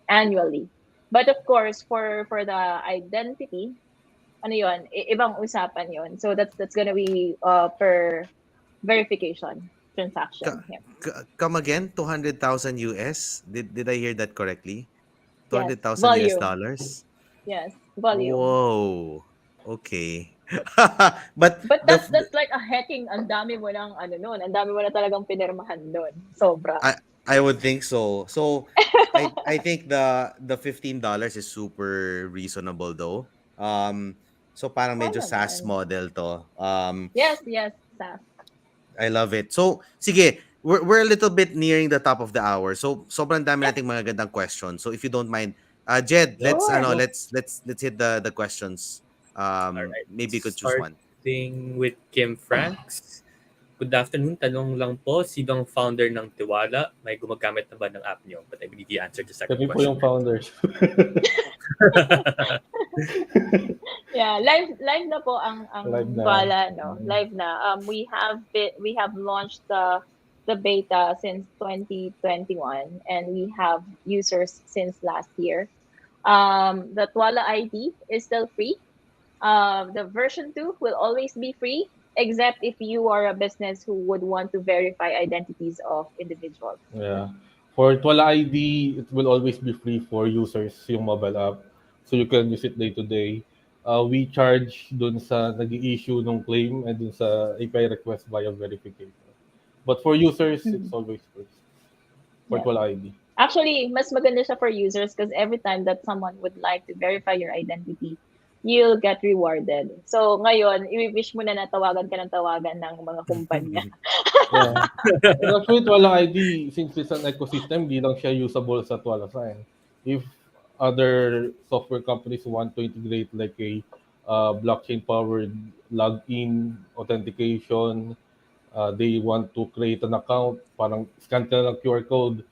annually. But of course, for the identity, ano yun, ibang usapan yun. So that's gonna be per verification Ka- transaction. Yeah. Come again, 200,000 US? Did I hear that correctly? Yes, 200,000 US volume. dollars? Yes, volume. Whoa. Okay. But But that's like a hacking. Ang dami mo ng ano nun. Ang dami mo na talagang pinirmahan nun. Sobra. I would think so. So I think the $15 is super reasonable though. So parang Oo medyo SaaS naman. model to. Yes, yes, SAS. I love it. So sige, we're a little bit nearing the top of the hour. So sobrang dami Yep, nating mga gandang questions. So if you don't mind, Jed, let's sure. let's hit the questions. All right. Maybe you could choose one. Starting with Kim Franks. Good afternoon. Tanong lang po, sino ang founder ng Tiwala? May gumagamit na ba ng app niyo? But I believe you answered the second Kami po question. yung founders. Yeah, live na po ang Live na. Twala, no. Live na. We have launched the beta since 2021, and we have users since last year. The Twala ID is still free. The version 2 will always be free, except if you are a business who would want to verify identities of individuals. Yeah. For Twala ID, it will always be free for users yung mobile app. So you can use it day to day. We charge dun sa nag-i-issue ng claim and dun sa API request via verification. But for users, it's always free for Yeah. Twala ID. Actually, mas maganda siya for users because every time that someone would like to verify your identity, you'll get rewarded. So, ngayon, i-wish mo na natawagan ka ng tawagan ng mga kumpanya. Yeah. And actually, Twala ID, since it's an ecosystem, di lang siya usable sa Twala Sign. If other software companies want to integrate like a blockchain-powered login authentication, they want to create an account, parang scan ka ng QR code,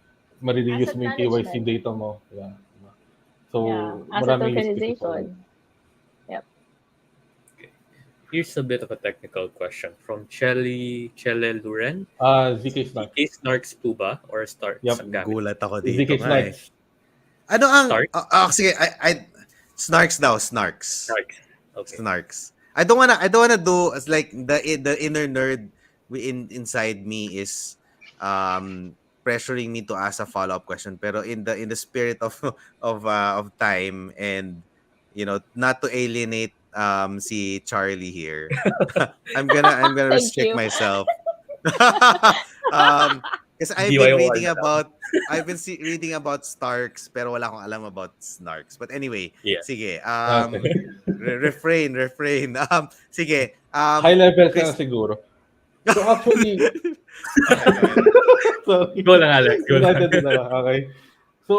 marireuse Asset mo yung KYC management. data mo. Yeah. So, Yeah, asset maraming use cases for it. tokenization. Yep. Here's a bit of a technical question from Chele Luren. ZK Snarks. ZK Snarks po ba? Or Snarks Yep. ang gamit? Gulat ako ZK dito nga eh. Snarks. Ano ang Snarks? sige, Snarks daw, Snarks. Snarks. Okay. Snarks. I don't wanna do as like the inner nerd inside me is pressuring me to ask a follow-up question, pero in the spirit of of time and not to alienate si Charlie here. I'm gonna Thank restrict you. myself. Kasi DIY na lang. I've been reading about Starks pero wala akong alam about Snarks. But anyway, Yeah. sige. Okay. Refrain. Sige. High level ka Chris- na siguro. So actually, sorry. Go lang, Alex. Go lang. United na lang. Okay. So,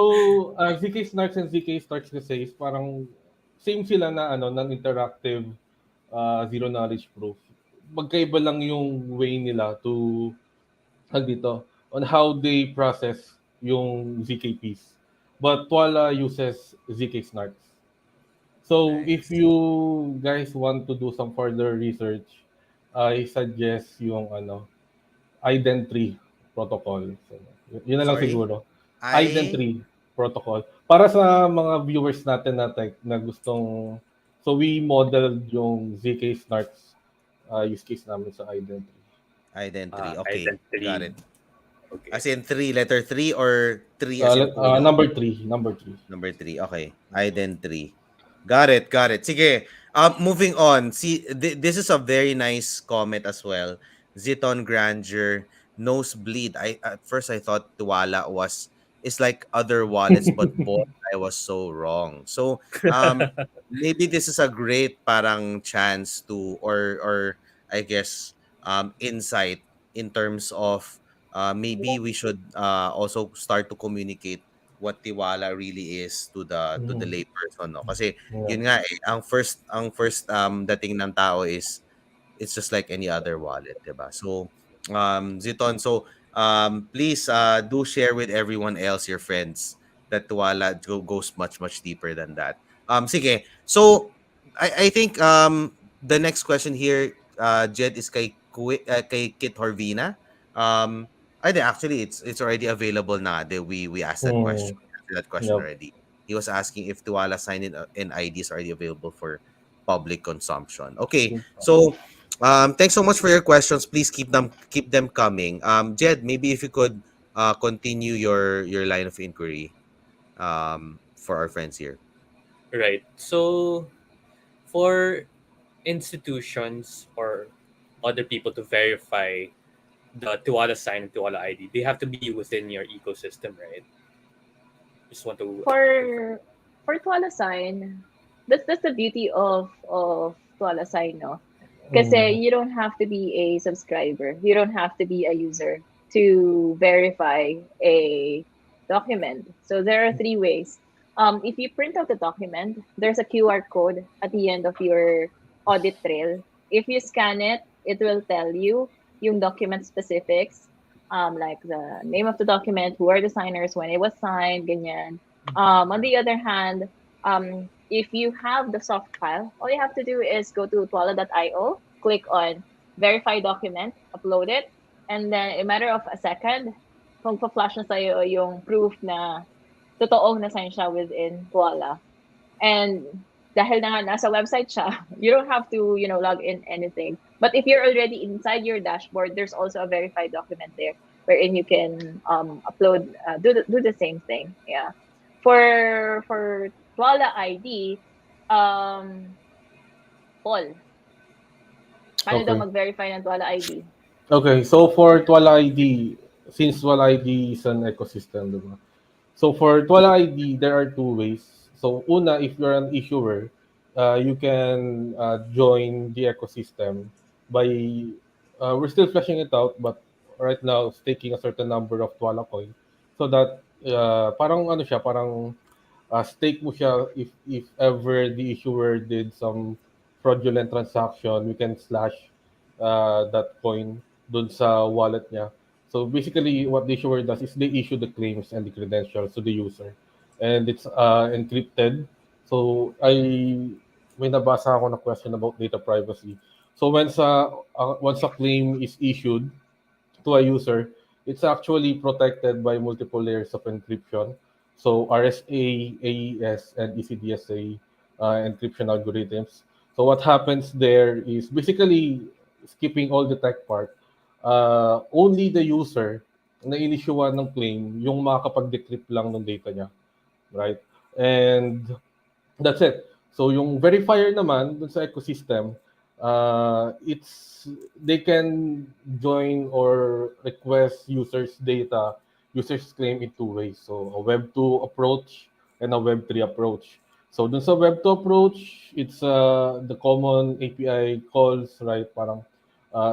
ZK Snarks and ZK Starks kasi is parang same sila na non-interactive zero knowledge proof. Magkaiba lang yung way nila to dito on how they process yung ZKPs. But Twala uses ZK Snarks. So if Nice. you guys want to do some further research, I suggest yung ident tree protocol. So, yun na lang Sorry? siguro. I Ident3 protocol. Para sa mga viewers natin na gustong, so we modeled yung ZK Snarks use case namin sa Ident3. Ident3. Okay, got Identity. it. Okay. As in three, letter three or three as in Toyo? Number 3. Number three. Okay. Ident three. Got it. Got it. Sige. Moving on. See, this is a very nice comment as well. Ziton Grandeur, Nosebleed. At first I thought Tuwala was is like other wallets, but boy, I was so wrong. So maybe this is a great parang chance to or I guess insight in terms of maybe we should also start to communicate what tiwala really is to the Mhm. layperson, no? Kasi Yeah. yun nga eh, ang first dating ng tao is it's just like any other wallet, 'di ba? So Ziton, so please do share with everyone else, your friends, that Tuwala goes much deeper than that. Sige. So I think the next question here, Jed, is kay Kit Horvina. Actually it's already available na. We asked that question. Mm. We answered that question Yep. already. He was asking if Tuwala sign in and IDs are already available for public consumption. Okay. So thanks so much for your questions. Please keep them coming. Jed, maybe if you could continue your line of inquiry for our friends here. Right. So for institutions or other people to verify the Tuwala sign and Tuwala ID, they have to be within your ecosystem, right? Just want to confirm. For Twala sign, that's the beauty of Twala sign, no? Kasi Mm. you don't have to be a subscriber. You don't have to be a user to verify a document. So there are three ways. If you print out the document, there's a QR code at the end of your audit trail. If you scan it, it will tell you yung document specifics, like the name of the document, who are the signers, when it was signed, ganyan. On the other hand, if you have the soft file, all you have to do is go to twala.io, click on verify document, upload it, and then in a matter of a second, kung flash na sa'yo yung proof na totoong na-sign siya within Twala. And dahil na nga nasa website siya, you don't have to, log in anything. But if you're already inside your dashboard, there's also a verified document there wherein you can upload, do the same thing. Yeah. For Twala ID, Paul, paano daw Okay. mag-verify ng Twala ID? Okay, so for Twala ID, since Twala ID is an ecosystem, diba? So for Twala ID, there are two ways. So una, if you're an issuer, you can join the ecosystem by, we're still fleshing it out, but right now, staking a certain number of Twala coin so that parang ano siya, parang stake mo siya if ever the issuer did some fraudulent transaction, we can slash that coin dun sa wallet niya. So basically, what the issuer does is they issue the claims and the credentials to the user, and it's encrypted. So may nabasa ako na question about data privacy. So once a claim is issued to a user, it's actually protected by multiple layers of encryption. So RSA, AES, and ECDSA encryption algorithms. So what happens there is basically skipping all the tech part. Only the user na inisyuan ng claim yung makakapag-decrypt lang ng data niya, right? And that's it. So yung verifier naman dun sa ecosystem, it's they can join or request users data, users claim in two ways. So a Web 2 approach and a Web 3 approach. So dun sa Web 2 approach, it's the common API calls, right? Parang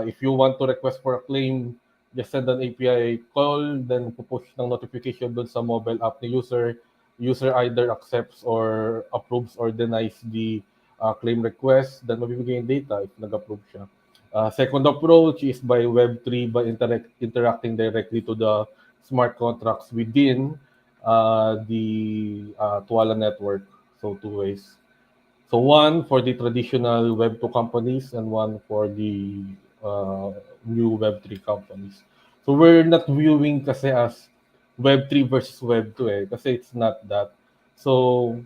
if you want to request for a claim, just send an API call, then pupush ng notification dun sa mobile app ni user. User either accepts or approves or denies the claim request, then mabibigay yung data if nag-approve siya. Second approach is by Web3 by interacting directly to the smart contracts within the Twala network. So two ways. So one for the traditional Web2 companies and one for the new Web3 companies. So we're not viewing kasi as Web 3 versus Web 2 eh, kasi it's not that. So,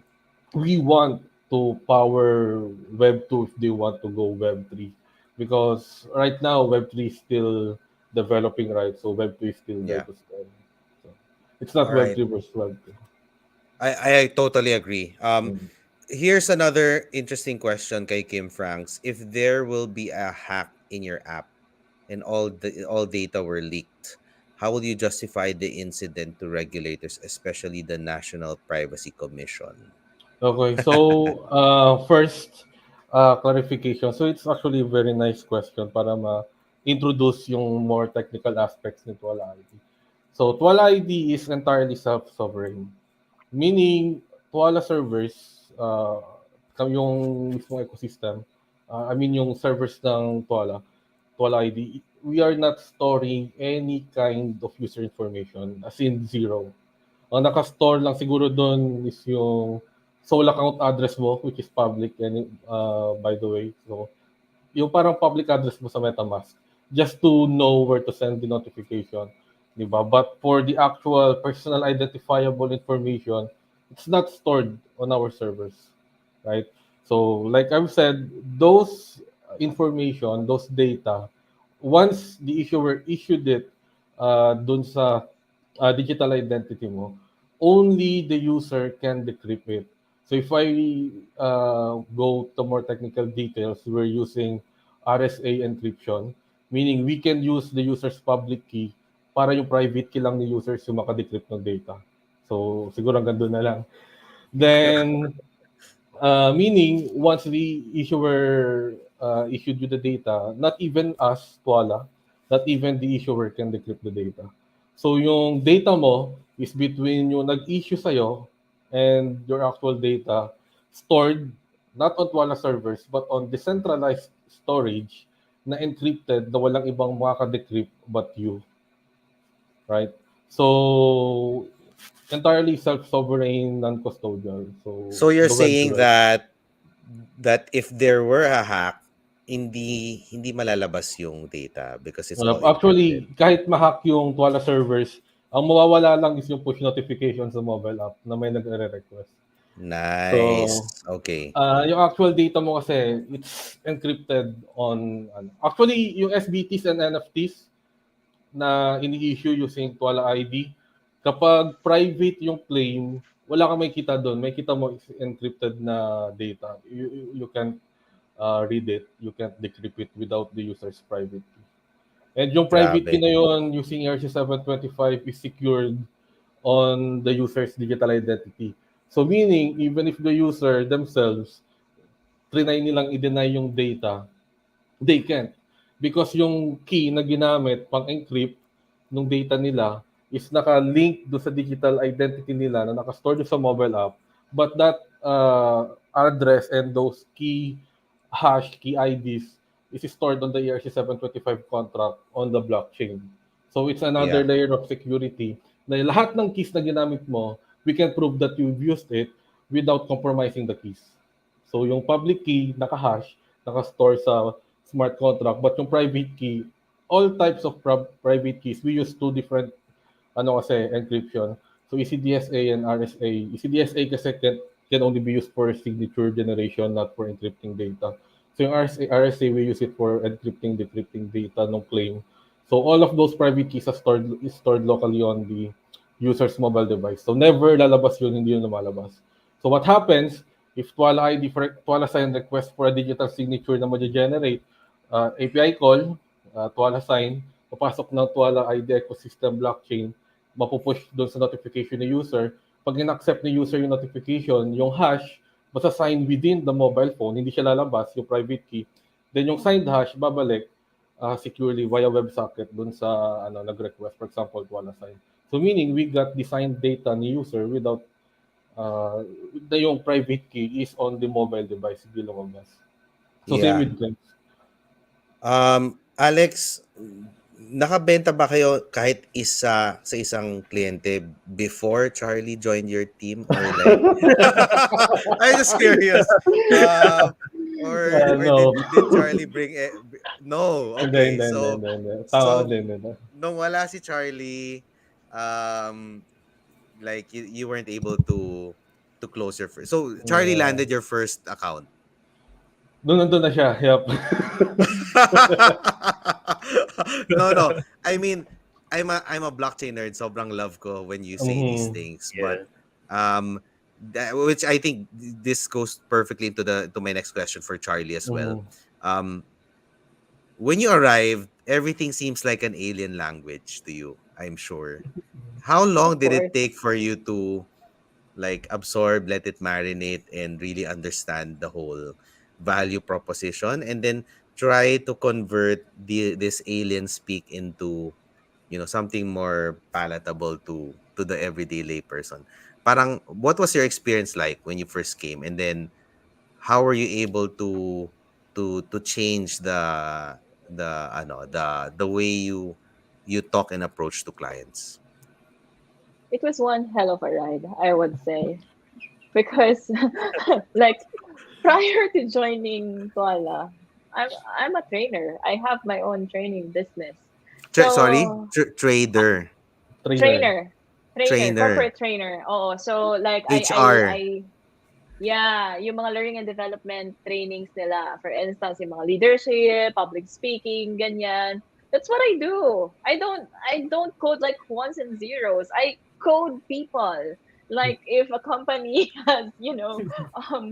we want to power Web 2 if they want to go Web 3. Because right now, Web 3 is still developing, right? So, Web 2 is still there Yeah. to stay. So, it's not All Web right. 3 versus Web 2. I totally agree. Mm. Here's another interesting question kay Kim Franks. If there will be a hack in your app and all data were leaked, how will you justify the incident to regulators, especially the National Privacy Commission? Okay, so first, clarification. So it's actually a very nice question para ma-introduce yung more technical aspects ni Twala ID. So Twala ID is entirely self-sovereign. Meaning, Twala servers, yung mismong ecosystem, I mean yung servers ng Twala ID, we are not storing any kind of user information, as in zero. Ang naka-store lang siguro doon is yung sole account address mo, which is public, and by the way. So, yung parang public address mo sa MetaMask, just to know where to send the notification, di ba? But for the actual personal identifiable information, it's not stored on our servers, right? So, like I've said, those information, those data, once the issuer issued it dun sa digital identity mo, only the user can decrypt it. So if I go to more technical details, we're using RSA encryption, meaning we can use the user's public key para yung private key lang ni users yung makadecrypt ng data. So siguro hanggang doon na lang. Then, meaning once the issuer issued you the data, not even us, Twala, not even the issuer can decrypt the data. So yung data mo is between yung nag-issue sa'yo and your actual data stored not on Twala servers but on decentralized storage na encrypted na walang ibang makaka-decrypt but you, right? So entirely self-sovereign, non-custodial. So So you're the web saying device. that if there were a hack, hindi malalabas yung data because it's all encrypted. Actually, kahit ma-hack yung Twala servers, ang mawawala lang is yung push notification sa mobile app na may nagre-request. So, Nice. Okay. yung actual data mo kasi, it's encrypted on, actually, yung SBTs and NFTs na ini-issue using Twala ID, kapag private yung claim, wala kang makikita doon. Makikita mo is encrypted na data. You can't read it. You can't decrypt it without the user's private key. And yung private key Grabe. na yun using ERC-725 is secured on the user's digital identity. So meaning, even if the user themselves trinay nilang i-deny yung data, they can't. Because yung key na ginamit pang-encrypt ng data nila is naka-link do sa digital identity nila na naka-store doon sa mobile app. But that address and those key hash, key IDs is stored on the ERC-725 contract on the blockchain. So it's another Yeah. layer of security na lahat ng keys na ginamit mo, we can prove that you've used it without compromising the keys. So yung public key, naka-hash, naka-store sa smart contract, but yung private key, all types of private keys, we use two different encryption. So ECDSA and RSA. ECDSA kasi can only be used for signature generation, not for encrypting data. So yung RSA we use it for encrypting, decrypting data ng claim. So all of those private keys are stored locally on the user's mobile device. So never lalabas yun, hindi yun lumalabas. So what happens if Twala ID, Twala sign request for a digital signature na ma-generate, API call, Twala sign, papasok ng Twala ID ecosystem blockchain, mapupush doon sa notification ni user. Pag in-accept ni user yung notification, yung hash, masa-sign within the mobile phone, hindi siya lalabas, yung private key. Then yung signed hash, babalik securely via WebSocket doon sa nag-request, for example, Twala sign. So meaning, we got the signed data ni user without na yung private key is on the mobile device, hindi lumabas. So same Yeah. with claims. Alex, nakabenta ba kayo kahit isa sa isang kliyente before Charlie joined your team or like I'm just curious. Or No. did Charlie bring no. Hindi, Okay. hindi, hindi, So hindi, hindi. Tama, so hindi, hindi. nung wala si Charlie, um like you weren't able to close your first. So Charlie Yeah. landed your first account. Nandun na siya. Yep. No. I mean, I'm a blockchain nerd. Sobrang love ko when you say these Mhm. things. But Yeah. um which I think this goes perfectly to my next question for Charlie as well. Mhm. Um when you arrived, everything seems like an alien language to you, I'm sure. How long Of did it course. take for you to like absorb, let it marinate, and really understand the whole value proposition, and then try to convert this alien speak into something more palatable to the everyday layperson? Parang what was your experience like when you first came, and then how were you able to change the way you talk and approach to clients? It was one hell of a ride, I would say, because like prior to joining Twala, I'm a trainer. I have my own training business. Sorry, So trader, Trainer. trainer, trainer, trainer, corporate trainer. Oh, so like HR. yeah, yung mga learning and development trainings nila. For instance, yung mga leadership, public speaking, ganyan. That's what I do. I don't code like ones and zeros. I code people. Like if a company has,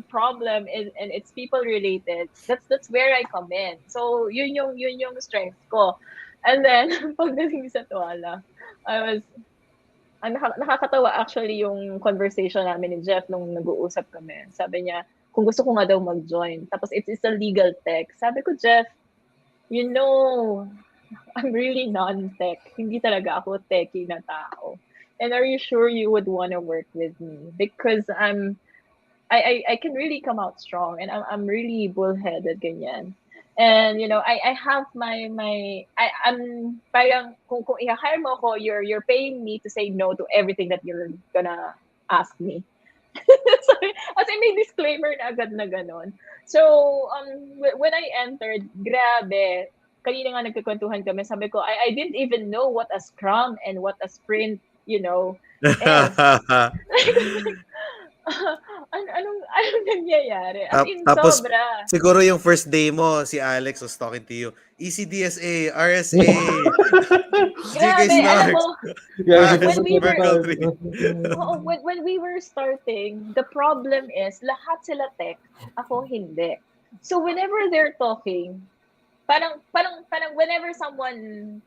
problem and it's people related, that's where I come in. So yun yung strength ko. And then pagdating sa Tuwala, I was nakakatawa actually yung conversation namin ni Jeff nung nag-uusap kami. Sabi niya, kung gusto ko nga daw mag-join. Tapos it's a legal tech. Sabi ko, Jeff, you know, I'm really non-tech. Hindi talaga ako techie na tao. And are you sure you would want to work with me? Because I can really come out strong and I'm really bullheaded ganyan. And I have I'm parang kung i-hire mo ako, you're paying me to say no to everything that you're gonna ask me. So, as I may disclaimer na agad na ganon. So, when I entered, grabe, kanina nga nagkakwentuhan kami, sabi ko, I didn't even know what a scrum and what a sprint, is. Anong nangyayari? As in, Tapos sobra. siguro yung first day mo, si Alex was talking to you. ECDSA, RSA, GK Grabe, alam mo, Snarks, Yeah, when we were, Merkle 3. oo, when we were starting, the problem is, lahat sila tech, ako hindi. So whenever they're talking, parang whenever someone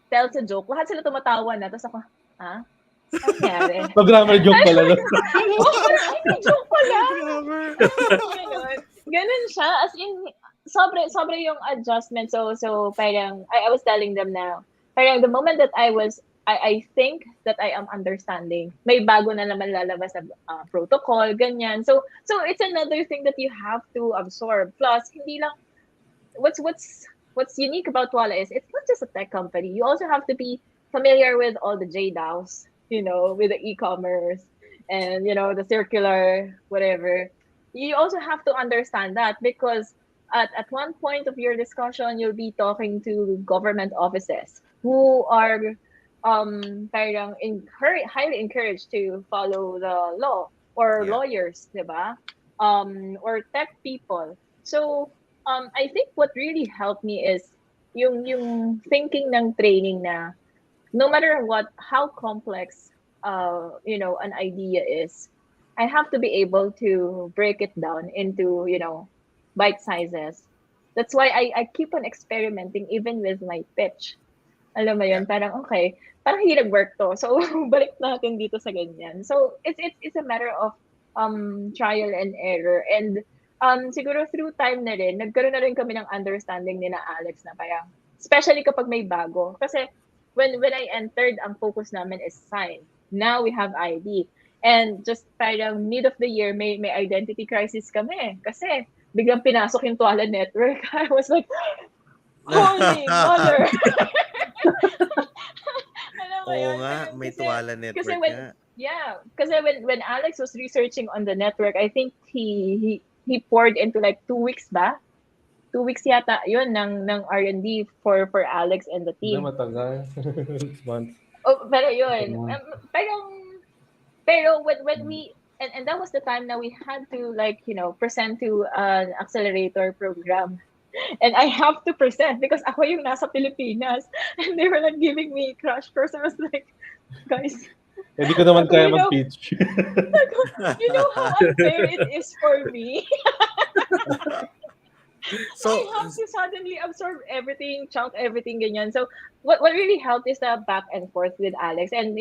tells a joke, lahat sila tumatawa na. Tapos ako, ha? Ano nangyari? Grammar joke pala. No? Oh, parang, ay, may joke pala. Grammar. Ganun. Ganun siya. As in, sobra yung adjustment. So parang, I was telling them now, parang the moment that I think that I am understanding, may bago na naman lalabas na protocol, ganyan. So it's another thing that you have to absorb. Plus, hindi lang, what's unique about Twala is it's not just a tech company. You also have to be familiar with all the JDAOs, with the e-commerce and the circular whatever. You also have to understand that because at one point of your discussion, you'll be talking to government offices who are parang highly encouraged to follow the law or Yeah. lawyers, diba? Or tech people. So I think what really helped me is yung thinking ng training na no matter how complex an idea is, I have to be able to break it down into bite sizes. That's why I keep on experimenting even with my pitch. Alam mo Yeah. yun, parang okay, parang hindi nag-work to. So balik natin dito sa ganyan. So it's a matter of trial and error, and siguro through time na rin nagkaroon na rin kami ng understanding ni na Alex na parang especially kapag may bago kasi when I entered, ang focus namin is sign. Now we have ID. And just parang mid of the year, may identity crisis kami. Kasi biglang pinasok yung Twala network. I was like, holy mother! Alam mo Oo yun? nga, Parang may kasi, Twala kasi network when, nga. yeah, kasi when Alex was researching on the network, I think he poured into like 2 weeks ba? 2 weeks yata yun ng R&D for Alex and the Hindi team. matagal. 6 months. Oh, pero yun, Mm. pero when we and that was the time now we had to like present to an accelerator program, and I have to present because ako yung nasa Pilipinas, and they were like giving me crash course. I was like, guys, Hindi ko naman sabi ko, kaya mag-pitch. you know how unfair it is for me. I So, have to suddenly absorb everything, chunk everything, ganyan. So what really helped is the back and forth with Alex, and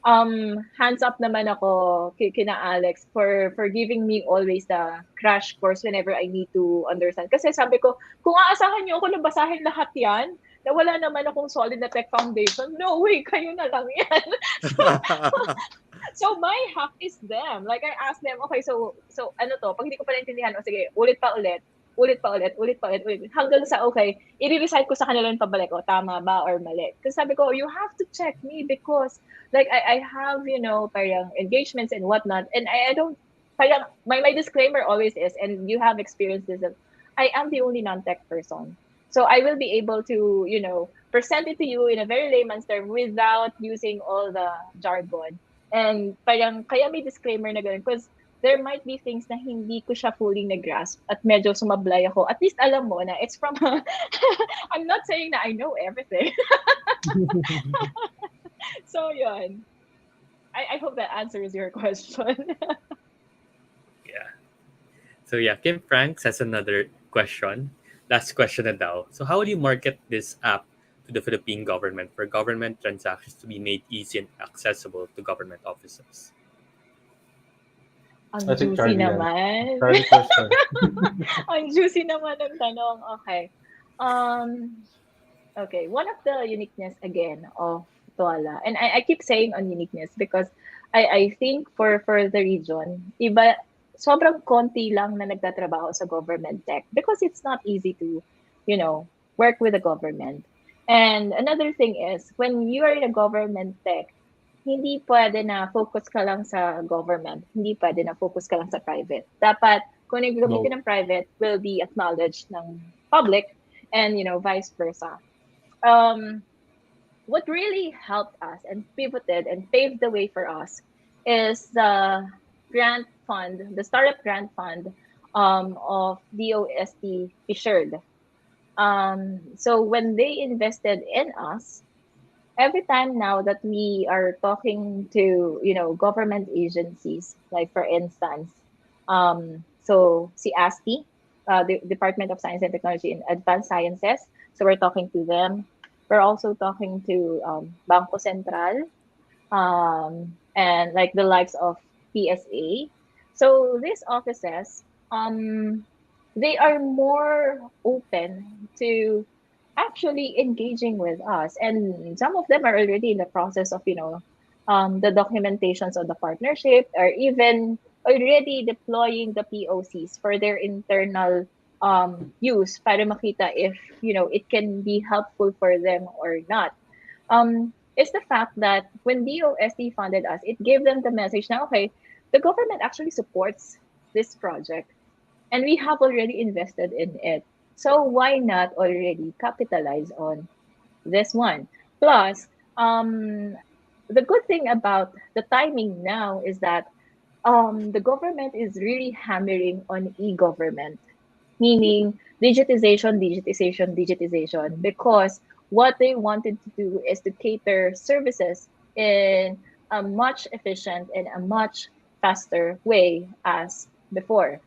hands up naman ako kina Alex for giving me always the crash course whenever I need to understand. Kasi sabi ko, kung aasahan niyo ako na basahin lahat 'yan, na wala naman akong solid na tech foundation, no way, kayo na lang 'yan. So, so my hack is them. Like I asked them, okay, so ano to? Pag hindi ko pa naintindihan, o sige, ulit pa ulit. Ulit pa ulit, ulit pa ulit, ulit. Hanggang sa, okay, i-recite ko sa kanila yung pabalik, o tama ba or mali. Kasi sabi ko, you have to check me because, like, I have, parang engagements and whatnot, and I don't, parang, my disclaimer always is, and you have experienced this, that I am the only non-tech person. So I will be able to, present it to you in a very layman's term without using all the jargon. And parang kaya may disclaimer na ganun because there might be things na hindi ko siya fully na-grasp at medyo sumablay ako. At least alam mo na it's from I'm not saying na I know everything. So yun. I hope that answers your question. Yeah. So yeah, Kim Franks has another question. Last question na daw. So how will you market this app to the Philippine government for government transactions to be made easy and accessible to government officers? Ang I think juicy Charlie yan. naman. Charlie question. Ang juicy naman ng tanong. Okay. Um, okay. One of the uniqueness again of Twala, and I keep saying on uniqueness because I think for the region, iba, sobrang konti lang na nagtatrabaho sa government tech because it's not easy to, work with the government. And another thing is, when you are in a government tech, hindi pwede na focus ka lang sa government. Hindi pwede na focus ka lang sa private. Dapat, kung yung gagamitin No. ng private will be acknowledged ng public and, vice versa. Um, what really helped us and pivoted and paved the way for us is the grant fund, the startup grant fund of DOST Fishered. So when they invested in us, every time now that we are talking to government agencies, like for instance, so si ASTI, the Department of Science and Technology and Advanced Sciences, so we're talking to them. We're also talking to Bangko Sentral, and like the likes of PSA. So these offices, they are more open to actually engaging with us, and some of them are already in the process of the documentations of the partnership, or even already deploying the POCs for their internal use para makita if it can be helpful for them or not. Is the fact that when DOST funded us, it gave them the message now, okay, the government actually supports this project and we have already invested in it. So why not already capitalize on this one? Plus, the good thing about the timing now is that the government is really hammering on e-government, meaning digitization, digitization, digitization, because what they wanted to do is to cater services in a much efficient and a much faster way as before.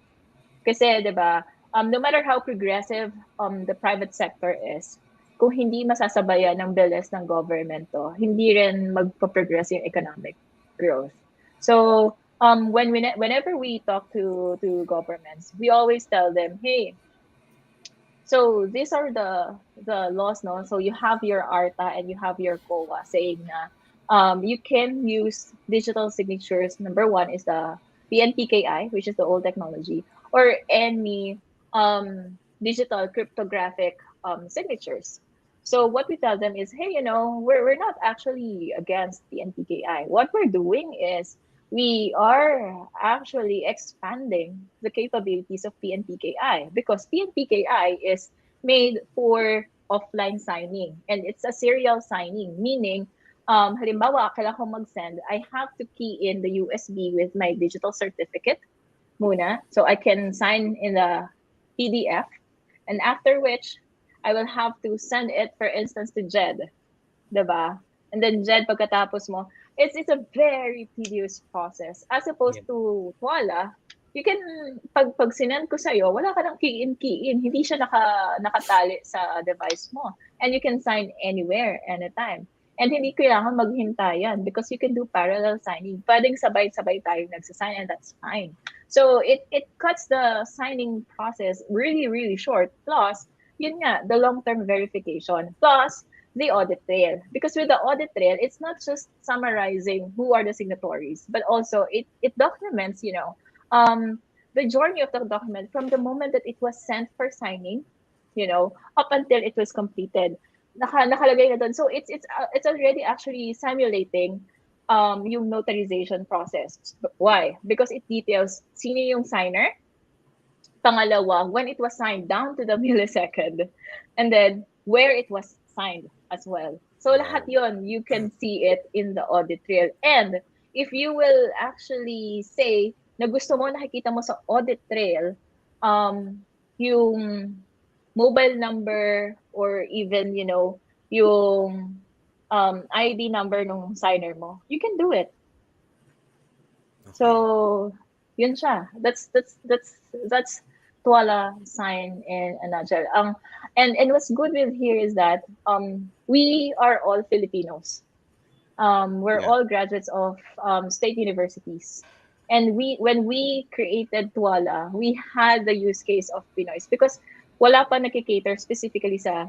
Kasi, di ba, no matter how progressive the private sector is, kung hindi masasabayan ng bilis ng government to, hindi rin magpa-progress yung economic growth. So, whenever we talk to governments, we always tell them, hey, so these are the laws, no? So you have your ARTA and you have your COA saying na you can use digital signatures. Number one is the PNPKI, which is the old technology, or any digital cryptographic signatures. So what we tell them is, hey, we're not actually against PNPKI. What we're doing is we are actually expanding the capabilities of PNPKI because PNPKI is made for offline signing and it's a serial signing, meaning halimbawa, kailangan ko mag-send, I have to key in the USB with my digital certificate muna. So I can sign in the PDF. And after which, I will have to send it, for instance, to Jed. Diba? And then Jed, pagkatapos mo, it's a very tedious process. As opposed to Twala, you can, pag sinend ko sa'yo, wala ka nang key in. Hindi siya nakatali sa device mo. And you can sign anywhere, anytime. And hindi kailangan maghintayan because you can do parallel signing. Pwedeng sabay-sabay tayo nagsasign and that's fine. So it cuts the signing process really, really short. Plus, yun nga, the long-term verification. Plus, the audit trail. Because with the audit trail, it's not just summarizing who are the signatories, but also it documents, the journey of the document from the moment that it was sent for signing, up until it was completed. Nakalagay na doon. So it's already actually simulating yung notarization process. Why? Because it details sino yung signer, pangalawa, when it was signed down to the millisecond, and then where it was signed as well. So lahat yon, you can see it in the audit trail. And if you will actually say na gusto mo nakikita mo sa audit trail, yung mobile number or even, yung ID number ng signer mo, you can do it. Okay. So, yun siya. That's Twala sign in a nutshell. And what's good with here is that we are all Filipinos. We're all graduates of state universities. And when we created Twala, we had the use case of Pinoys because wala pa nakikater specifically sa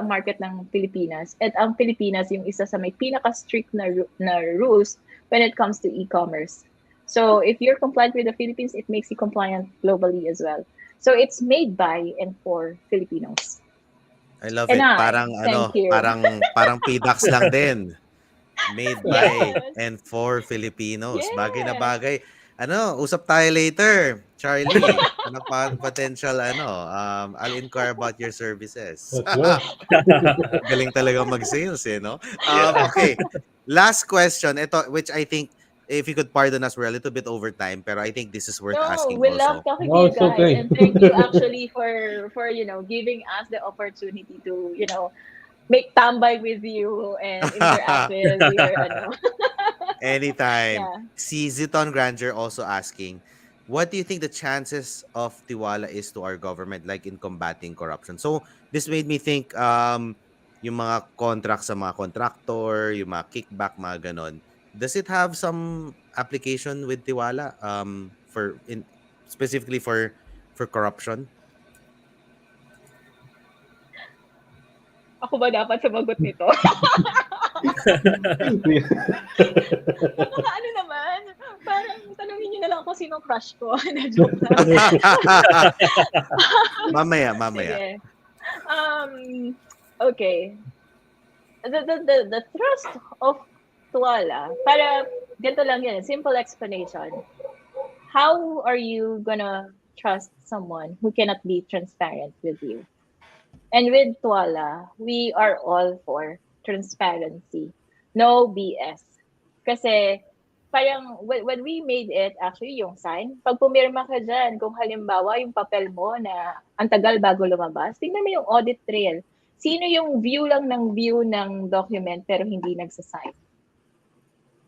market ng Pilipinas. At ang Pilipinas yung isa sa may pinaka-strict na rules when it comes to e-commerce. So if you're compliant with the Philippines, it makes you compliant globally as well. So it's made by and for Filipinos. I love And it. thank you. Parang PDAX lang din. Made by Yes. and for Filipinos. Yes. Bagay na bagay. Usap tayo later, Charlie. Potential I'll inquire about your services. Let's go. Galing talaga mag-sales, no? Okay. Last question, ito, which I think, if you could pardon us, we're a little bit over time, pero I think this is worth No, asking we also. love talking No, to you it's guys, okay. and thank you actually for giving us the opportunity to make tambay with you and interact with your Anytime. Yeah. Si Ziton Granger also asking, what do you think the chances of Tiwala is to our government, like in combating corruption? So this made me think, yung mga contracts sa mga contractor, yung mga kickback, mga ganon. Does it have some application with Tiwala specifically for corruption? Ako ba dapat sumagot nito? Ano naman? Parang tanungin niyo na lang ako sinong crush ko. Na-joke lang. mamaya. Sige. Okay. The thrust of Twala, para ganito lang yan, simple explanation. How are you gonna trust someone who cannot be transparent with you? And with Twala, we are all for transparency. No BS. Kasi parang when we made it, actually yung sign, pag pumirma ka dyan, kung halimbawa yung papel mo na ang tagal bago lumabas, tingnan mo yung audit trail. Sino yung view ng document pero hindi nagsasign?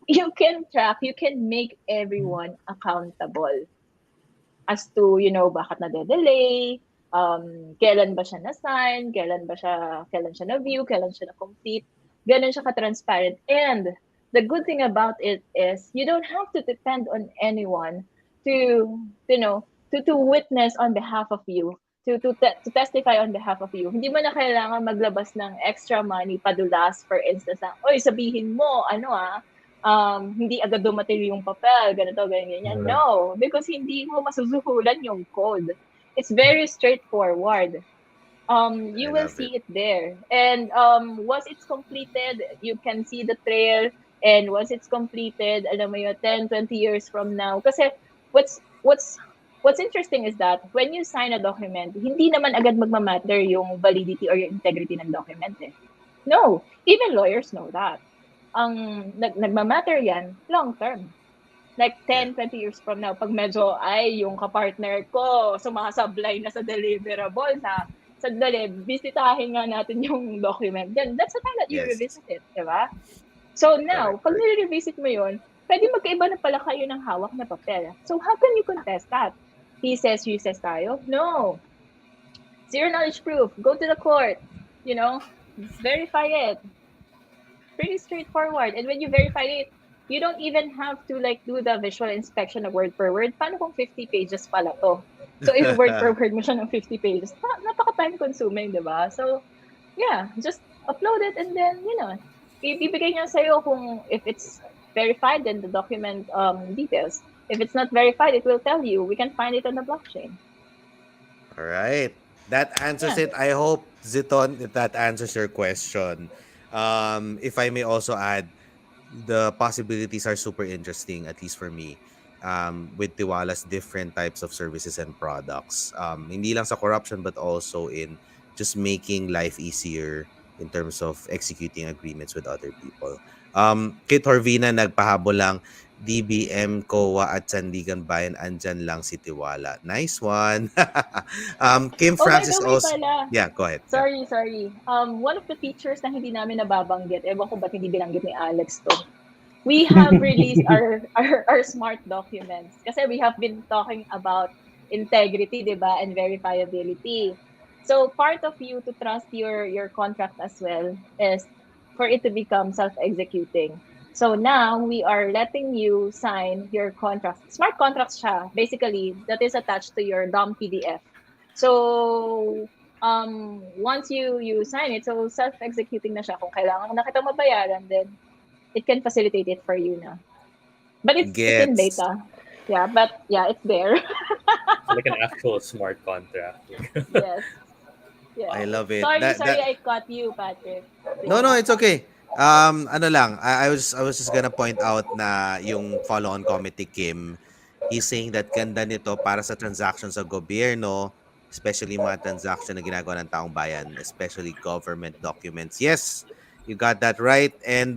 You can track, you can make everyone accountable as to, bakit na-delay, kailan ba siya na-sign, kailan siya na-view, kailan siya na-complete. Ganun siya ka-transparent. And the good thing about it is you don't have to depend on anyone to witness on behalf of you, to testify on behalf of you. Hindi mo na kailangan maglabas ng extra money padulas, for instance, oy, sabihin mo, hindi agad dumating yung papel, ganito, ganyan. No, because hindi mo masusuhulan yung code. It's very straightforward. You will see it there. And once it's completed, you can see the trail. And once it's completed, alam mo yun, 10, 20 years from now. Kasi what's interesting is that when you sign a document, hindi naman agad magmamatter yung validity or yung integrity ng document. No, even lawyers know that. nagmamatter yan long term. Like Yeah. 10, 20 years from now, pag medyo, ay, yung kapartner ko, sumasablay na sa deliverable na, sandali, bisitahin nga natin yung document. Then, that's the time that you Yes. revisit it, di ba? So now, Correct. pag Correct. nire-revisit mo yun, pwede magkaiba na pala kayo ng hawak na papel. So how can you contest that? He says, you says tayo? No. Zero knowledge proof. Go to the court. You know, verify it. Pretty straightforward. And when you verify it, you don't even have to like do the visual inspection of word per word. Paano kung 50 pages pala to? So if word per word mo siya ng 50 pages, napaka-time consuming, di ba? So yeah, just upload it and then, ibibigay niya sa'yo kung if it's verified, then the document details. If it's not verified, it will tell you. We can find it on the blockchain. All right. That answers Yeah. it. I hope, Ziton, that answers your question. If I may also add, the possibilities are super interesting, at least for me, with Tiwala's different types of services and products. Hindi lang sa corruption, but also in just making life easier in terms of executing agreements with other people. Kit Horvina nagpahabol lang, DBM, COA at Sandigan Bayan, andyan lang si Tiwala. Nice one. Kim Oh, by Francis the way also, pala, yeah, go ahead. Yeah. sorry. One of the features na hindi namin nababanggit, ewan ko ba't hindi binanggit ni Alex to. We have released our smart documents kasi we have been talking about integrity, di ba, and verifiability. So part of you to trust your contract as well is for it to become self-executing. So now we are letting you sign your contracts. Smart contracts siya, basically, that is attached to your DOM PDF. So once you sign it, so self-executing na siya. Kung kailangan na kita mabayaran, then it can facilitate it for you now. But it's in Gets. beta. Yeah, but yeah, it's there. So like an actual smart contract. Yes. Yeah. I love it. Sorry, That I caught you, Patrick. No, Sige. no, it's okay. Ano lang, I was just gonna point out na yung follow-on committee Kim, he's saying that ganda nito para sa transactions sa gobyerno, especially mga transaction na ginagawa ng taong bayan, especially government documents. Yes, you got that right. And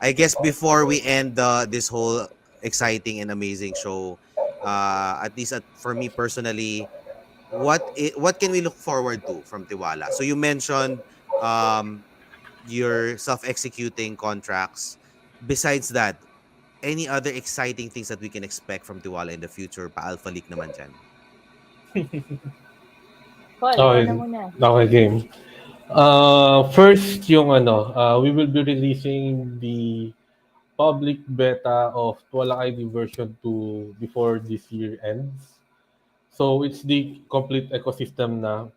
I guess before we end this whole exciting and amazing show, at least for me personally, what can we look forward to from Tiwala? So you mentioned um your self-executing contracts. Besides that, any other exciting things that we can expect from Tiwala in the future? Pa-alpha leak naman dyan. Paul, ikaw na Okay, muna. okay, game. First, yung we will be releasing the public beta of Twala ID version 2 before this year ends. So it's the complete ecosystem na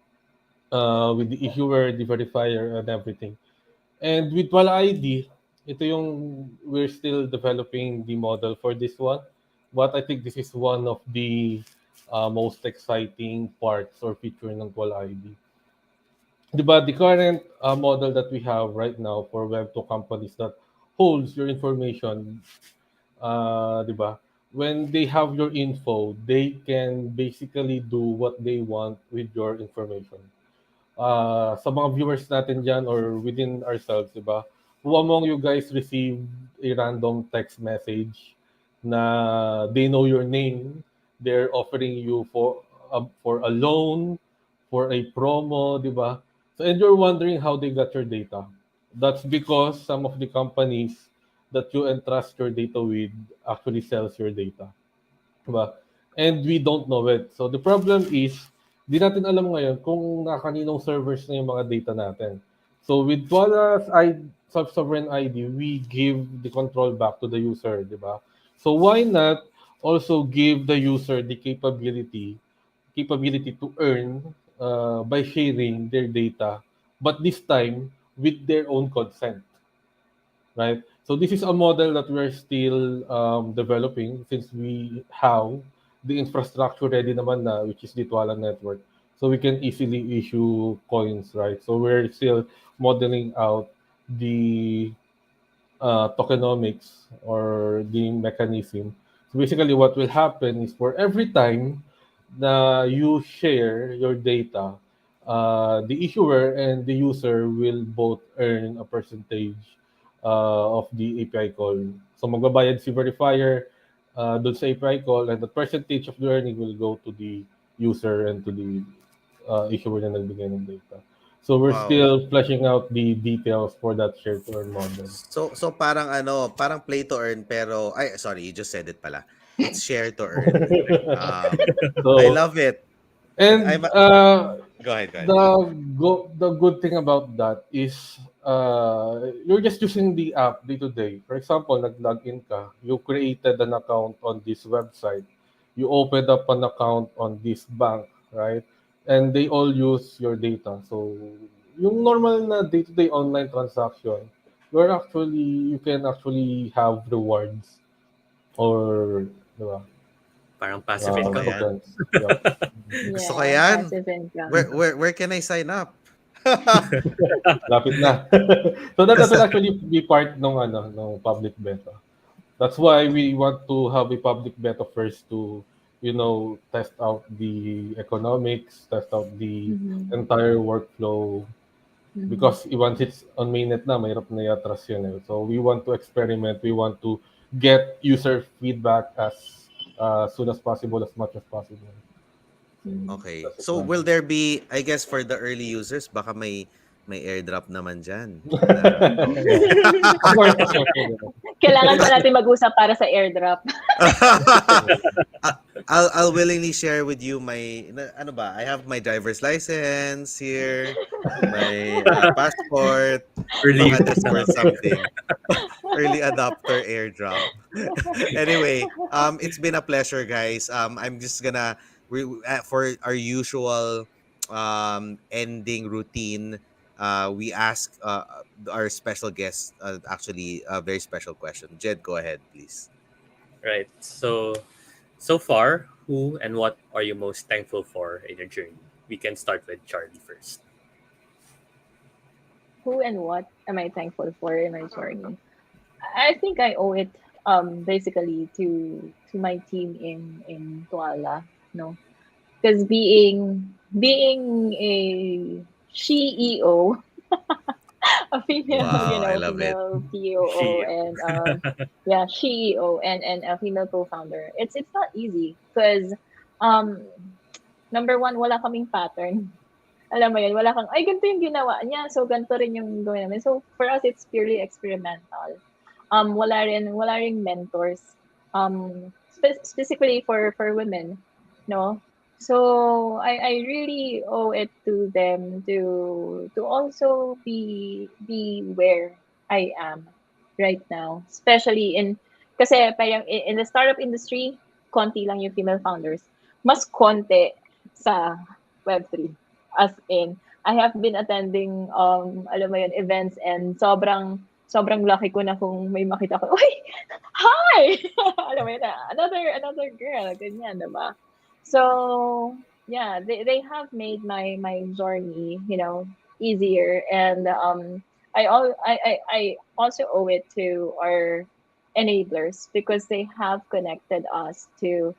with the issuer, the verifier, and everything. And with Twala ID, ito yung we're still developing the model for this one. But I think this is one of the most exciting parts or feature ng Twala ID. Diba, the current model that we have right now for Web2 companies that holds your information, diba, when they have your info, they can basically do what they want with your information. Sa mga viewers natin dyan or within ourselves, diba, who among you guys received a random text message na they know your name, they're offering you for a loan, for a promo, di ba? So, and you're wondering how they got your data. That's because some of the companies that you entrust your data with actually sells your data. Diba? And we don't know it. So the problem is, di natin alam ngayon kung nakaninong servers na yung mga data natin. So with Twala's sovereign ID, we give the control back to the user, di ba? So why not also give the user the capability to earn by sharing their data, but this time with their own consent, right? So this is a model that we're still developing since we have the infrastructure ready naman na, which is the Twala network. So we can easily issue coins, right? So we're still modeling out the tokenomics or the mechanism. So basically what will happen is for every time na you share your data, the issuer and the user will both earn a percentage of the API call. So magbabayad si verifier doon sa API call, and the percentage of the earning will go to the user and to the issuer na nagbigay ng data. So we're Wow. still fleshing out the details for that share to earn model. So parang parang play to earn pero ay sorry, you just said it pala. It's share to earn. I So, love it. I'm and go ahead, go ahead. the good thing about that is you're just using the app day to day. For example, nag-login ka, you created an account on this website, you opened up an account on this bank, right? And they all use your data. So, yung normal na day-to-day online transaction, you can actually have rewards or, di ba? Parang passive Gusto ko income. yan. Tokens. Yeah. Gusto ko Yeah, yan. passive income. Where can I sign up? Lapit na. So that will actually be part ng public beta. That's why we want to have a public beta first to, test out the economics, test out the Mhm. entire workflow. Mhm. Because once it's on mainnet na, mahirap na i-atras yun eh. So we want to experiment, we want to get user feedback as soon as possible, as much as possible. Okay. That's the So plan. will there be, I guess for the early users, baka may airdrop naman dyan. Na, Of course, of course. Kailangan pa natin mag-usap para sa airdrop. I'll willingly share with you ano ba? I have my driver's license here, my passport. Early Baka users that's na worth lang. something. Early adopter airdrop. Anyway, it's been a pleasure, guys. I'm just gonna for our usual ending routine. We ask our special guest actually a very special question. Jed, go ahead, please. Right. So far, who and what are you most thankful for in your journey? We can start with Charlie first. Who and what am I thankful for in my journey? I think I owe it basically to my team in Twala, no? Because being a CEO, a female, Wow, I love it. female COO She. and yeah, CEO and a female co-founder. It's not easy because um number one, wala kaming pattern. Alam mo yun, wala kang, ay, ganito yung ginawa niya, so ganito rin yung gawin namin. So, for us, it's purely experimental. Wala rin mentors. Specifically for women, no? So, I really owe it to them to also be where I am right now. Especially kasi parang in the startup industry, konti lang yung female founders. Mas konti sa Web3. As in, I have been attending, alam mo yun, events and sobrang lucky ko na kung may makita ko, uy, hi! Alam mo yun, another girl, ganyan, diba? So, yeah, they have made my journey, easier. And I also owe it to our enablers because they have connected us to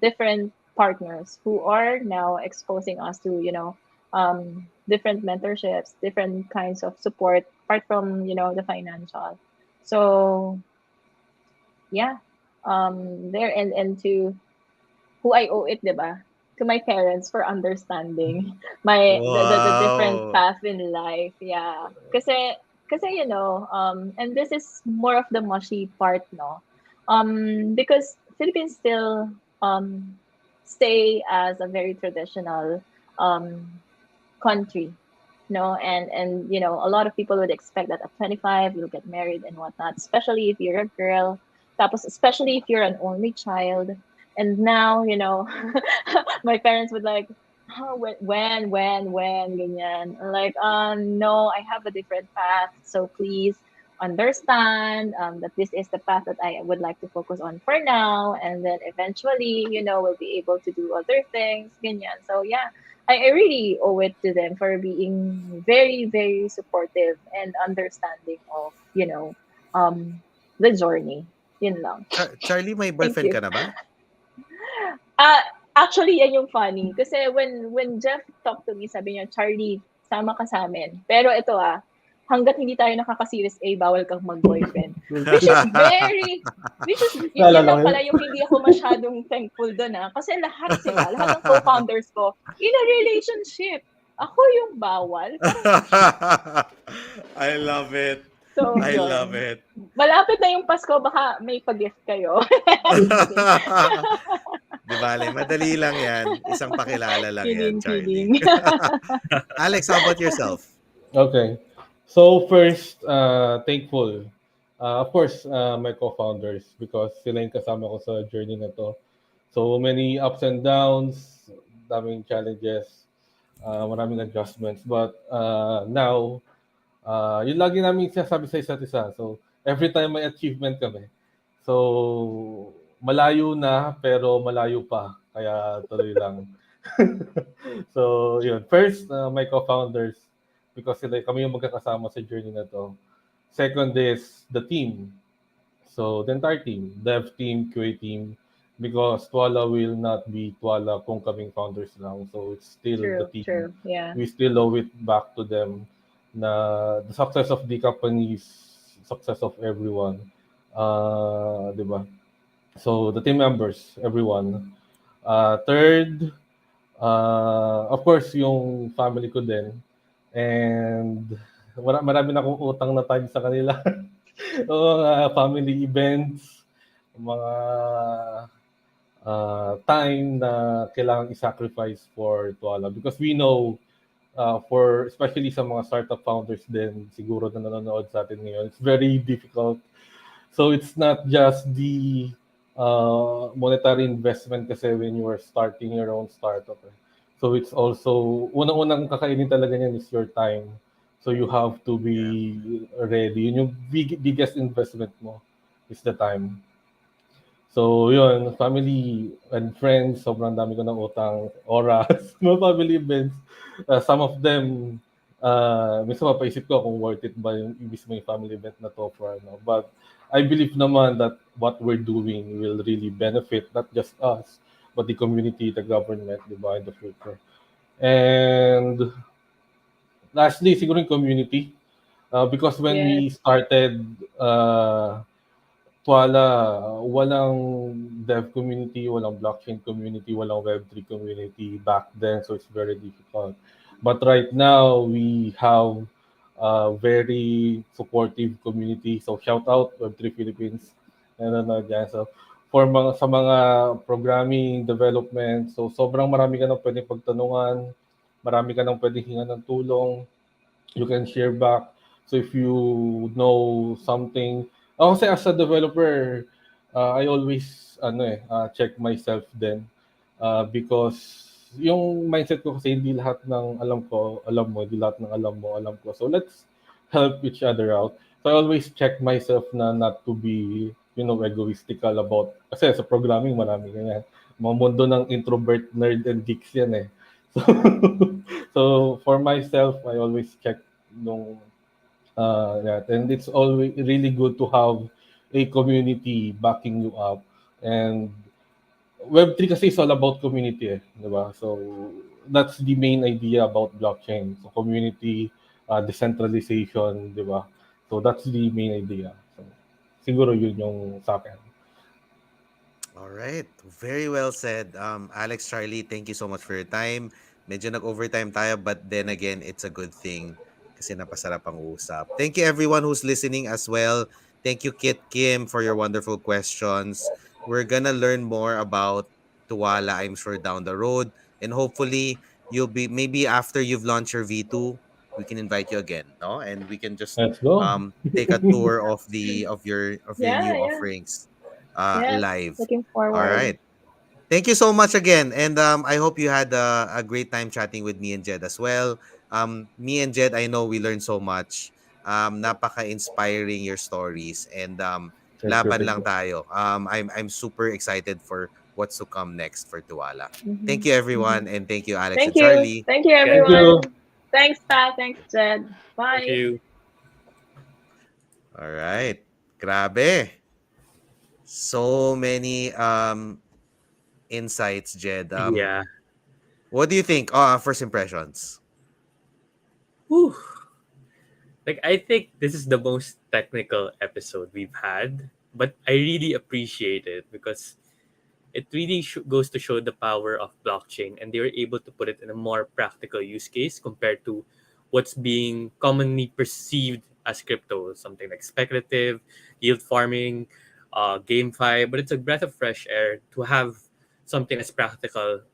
different partners who are now exposing us to different mentorships, different kinds of support apart from the financial. So yeah, there and to who I owe it, diba? To my parents for understanding the different Wow. path in life. Yeah. Kasi and this is more of the mushy part, no? Because Philippines still stay as a very traditional country, no, and a lot of people would expect that at 25 you'll get married and whatnot, especially if you're a girl, tapos especially if you're an only child. And now, my parents would like, oh, when, ganyan. I'm like, no, I have a different path, so please understand that this is the path that I would like to focus on for now, and then eventually, we'll be able to do other things, ganyan. So yeah, I really owe it to them for being very, very supportive and understanding of, the journey. Yun lang. Charlie, may Thank boyfriend you. ka na ba? Ah, actually, yan yung funny. Kasi when Jeff talked to me, sabi niya, Charlie, sama ka sa amin. Pero ito hanggat hindi tayo nakaka-series A, bawal kang mag-boyfriend. Which is yun Naalala lang ko yun. pala yung hindi ako masyadong thankful doon Kasi lahat ng co-founders ko, in a relationship. Ako yung bawal. Parang, I love it. so, I love yun. it. Malapit na yung Pasko, baka may pag-gift kayo. Just kidding. Di bale, madali lang yan. Isang pakilala lang yan, Kidding. Charlie. Alex, how about yourself? Okay. So first, thankful. Of course, my co-founders because sila yung kasama ko sa journey na to. So many ups and downs, daming challenges, maraming adjustments. But now, yun lagi namin sinasabi sa isa't isa. So every time may achievement kami. So malayo na pero malayo pa. Kaya tuloy lang. So yun. First, my co-founders because sila, kami yung magkakasama sa journey na to. Second is the team. So the entire team, dev team, QA team, because Twala will not be Twala kung kaming founders lang. So it's still the team. True. Yeah. We still owe it back to them na the success of the company is success of everyone. Di ba? So the team members, everyone. Third, of course, yung family ko din. And marami na akong utang na time sa kanila. Mga family events, mga time na kailangan i-sacrifice for Twala. Because we know, for especially sa mga startup founders din, siguro na nanonood sa atin ngayon, it's very difficult. So it's not just the monetary investment kasi when you are starting your own startup. So it's also, unang-unang kakainin talaga niyan is your time. So you have to be ready. Yun yung biggest investment mo is the time. So yun, family and friends, sobrang dami ko ng utang, oras, mga family events. Some of them, minsan mapaisip ko kung worth it ba yung mismo yung family event na to for ano. But I believe naman that what we're doing will really benefit not just us, but the community, the government, di ba, in the future. And lastly, siguro yung community. Because when we started Twala, walang dev community, walang blockchain community, walang Web3 community back then, so it's very difficult. But right now, we have a very supportive community. So shout out Web3 Philippines. Dyan. So sa mga programming, development, so sobrang marami ka nang pwedeng pagtanungan, marami ka nang pwedeng hingan ng tulong, you can share back. So if you know something, ako kasi as a developer, I always check myself then because yung mindset ko kasi hindi lahat ng alam ko, alam mo, hindi lahat ng alam mo, alam ko. So let's help each other out. So I always check myself na not to be, egoistical about, kasi sa programming marami ganyan. Mga mundo ng introvert, nerd, and geeks yan eh. So, so for myself, I always check nung that. And it's always really good to have a community backing you up. And Web3 kasi is all about community di ba? So that's the main idea about blockchain. So community, decentralization, di ba? So that's the main idea. So siguro yun yung sa akin. All right. Very well said. Alex, Charlie, thank you so much for your time. Medyo nag-overtime tayo, but then again, it's a good thing kasi napasarap ang usap. Thank you everyone who's listening as well. Thank you, Kit Kim, for your wonderful questions. We're gonna learn more about Tuwala, I'm sure, down the road. And hopefully, you'll be, maybe after you've launched your V2, we can invite you again, no? And we can just Let's go. take a tour of your new Yeah. offerings Yes. live. Looking All forward. right. Thank you so much again. And I hope you had a great time chatting with me and Jed as well. Me and Jed, I know we learned so much. Napaka-inspiring your stories. And Thank you. laban lang tayo. I'm super excited for what's to come next for Tuwala. Thank you everyone. And thank you, Alex and Thank you. Charlie. Thank you, Thank everyone. you. Thanks, Pat. Thanks, Jed. Bye. Thank you. All right. Grabe. So many insights, Jed. Yeah. What do you think? First impressions. Whew. Like, I think this is the most technical episode we've had, but I really appreciate it because it really goes to show the power of blockchain, and they were able to put it in a more practical use case compared to what's being commonly perceived as crypto, something like speculative, yield farming, GameFi. But it's a breath of fresh air to have something as practical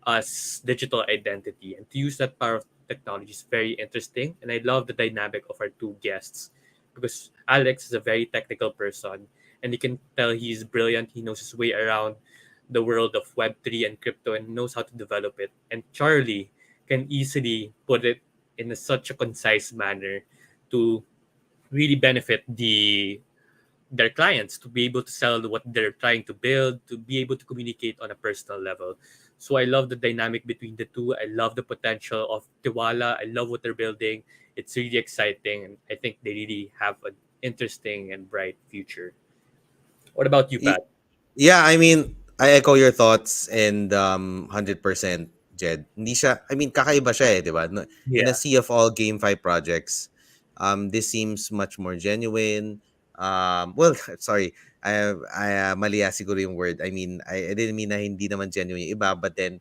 as digital identity, and to use that power of technology is very interesting. And I love the dynamic of our two guests because Alex is a very technical person, and you can tell he's brilliant. He knows his way around the world of Web3 and crypto and knows how to develop it. And Charlie can easily put it in such a concise manner to really benefit their clients, to be able to sell what they're trying to build, to be able to communicate on a personal level. So I love the dynamic between the two. I love the potential of Tiwala. I love what they're building. It's really exciting, and I think they really have an interesting and bright future. What about you, Y- Pat? Yeah, I mean, I echo your thoughts and 100% Jed. Hindi siya, I mean, kakaiba siya eh, di ba? In a Yeah, sea of all GameFi projects, this seems much more genuine. Well, sorry, mali siguro yung word. I mean, I didn't mean na hindi naman genuine yung iba, but then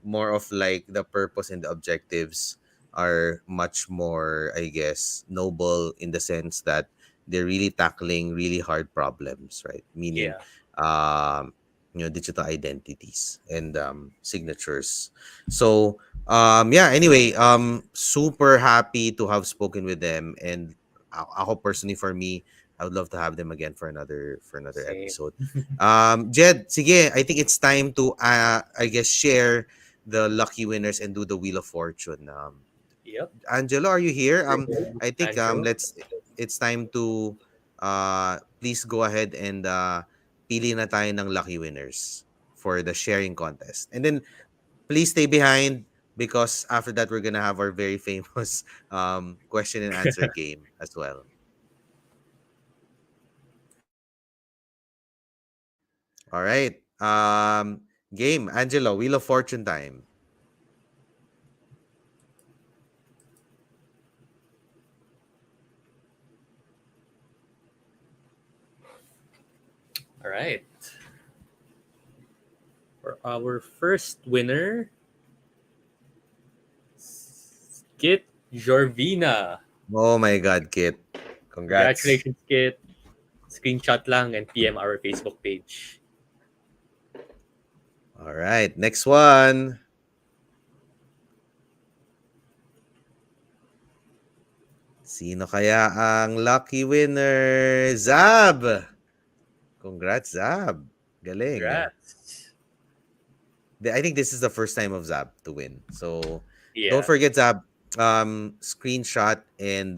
more of like the purpose and the objectives are much more, I guess, noble in the sense that they're really tackling really hard problems, right? Meaning yeah, um digital identities and signatures. So yeah, anyway, super happy to have spoken with them, and ako personally, for me, I would love to have them again for another same. episode. Jed, sige, I think it's time to I guess share the lucky winners and do the Wheel of Fortune. Yep, Angelo, are you here? I think Angelo. let's it's time to please go ahead and pili na tayo ng lucky winners for the sharing contest. And then please stay behind because after that we're gonna have our very famous question and answer game as well. All right. Game, Angelo, Wheel of Fortune time. All right. For our first winner, Kit Jorvina. Oh my God, Kit. Congrats. Congratulations, Kit. Screenshot lang and PM our Facebook page. All right. Next one. Sino kaya ang lucky winner? Zab! Congrats, Zab. Galing. Congrats. I think this is the first time of Zab to win. So don't Yeah. forget, Zab, screenshot and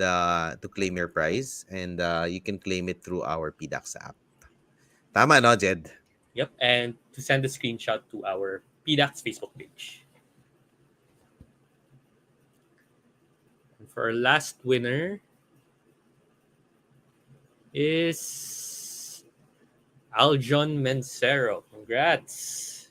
to claim your prize. And you can claim it through our PDAX app. Tama, no, Jed? Yep. And to send a screenshot to our PDAX Facebook page. And for our last winner is Aljon Mencero. Congrats.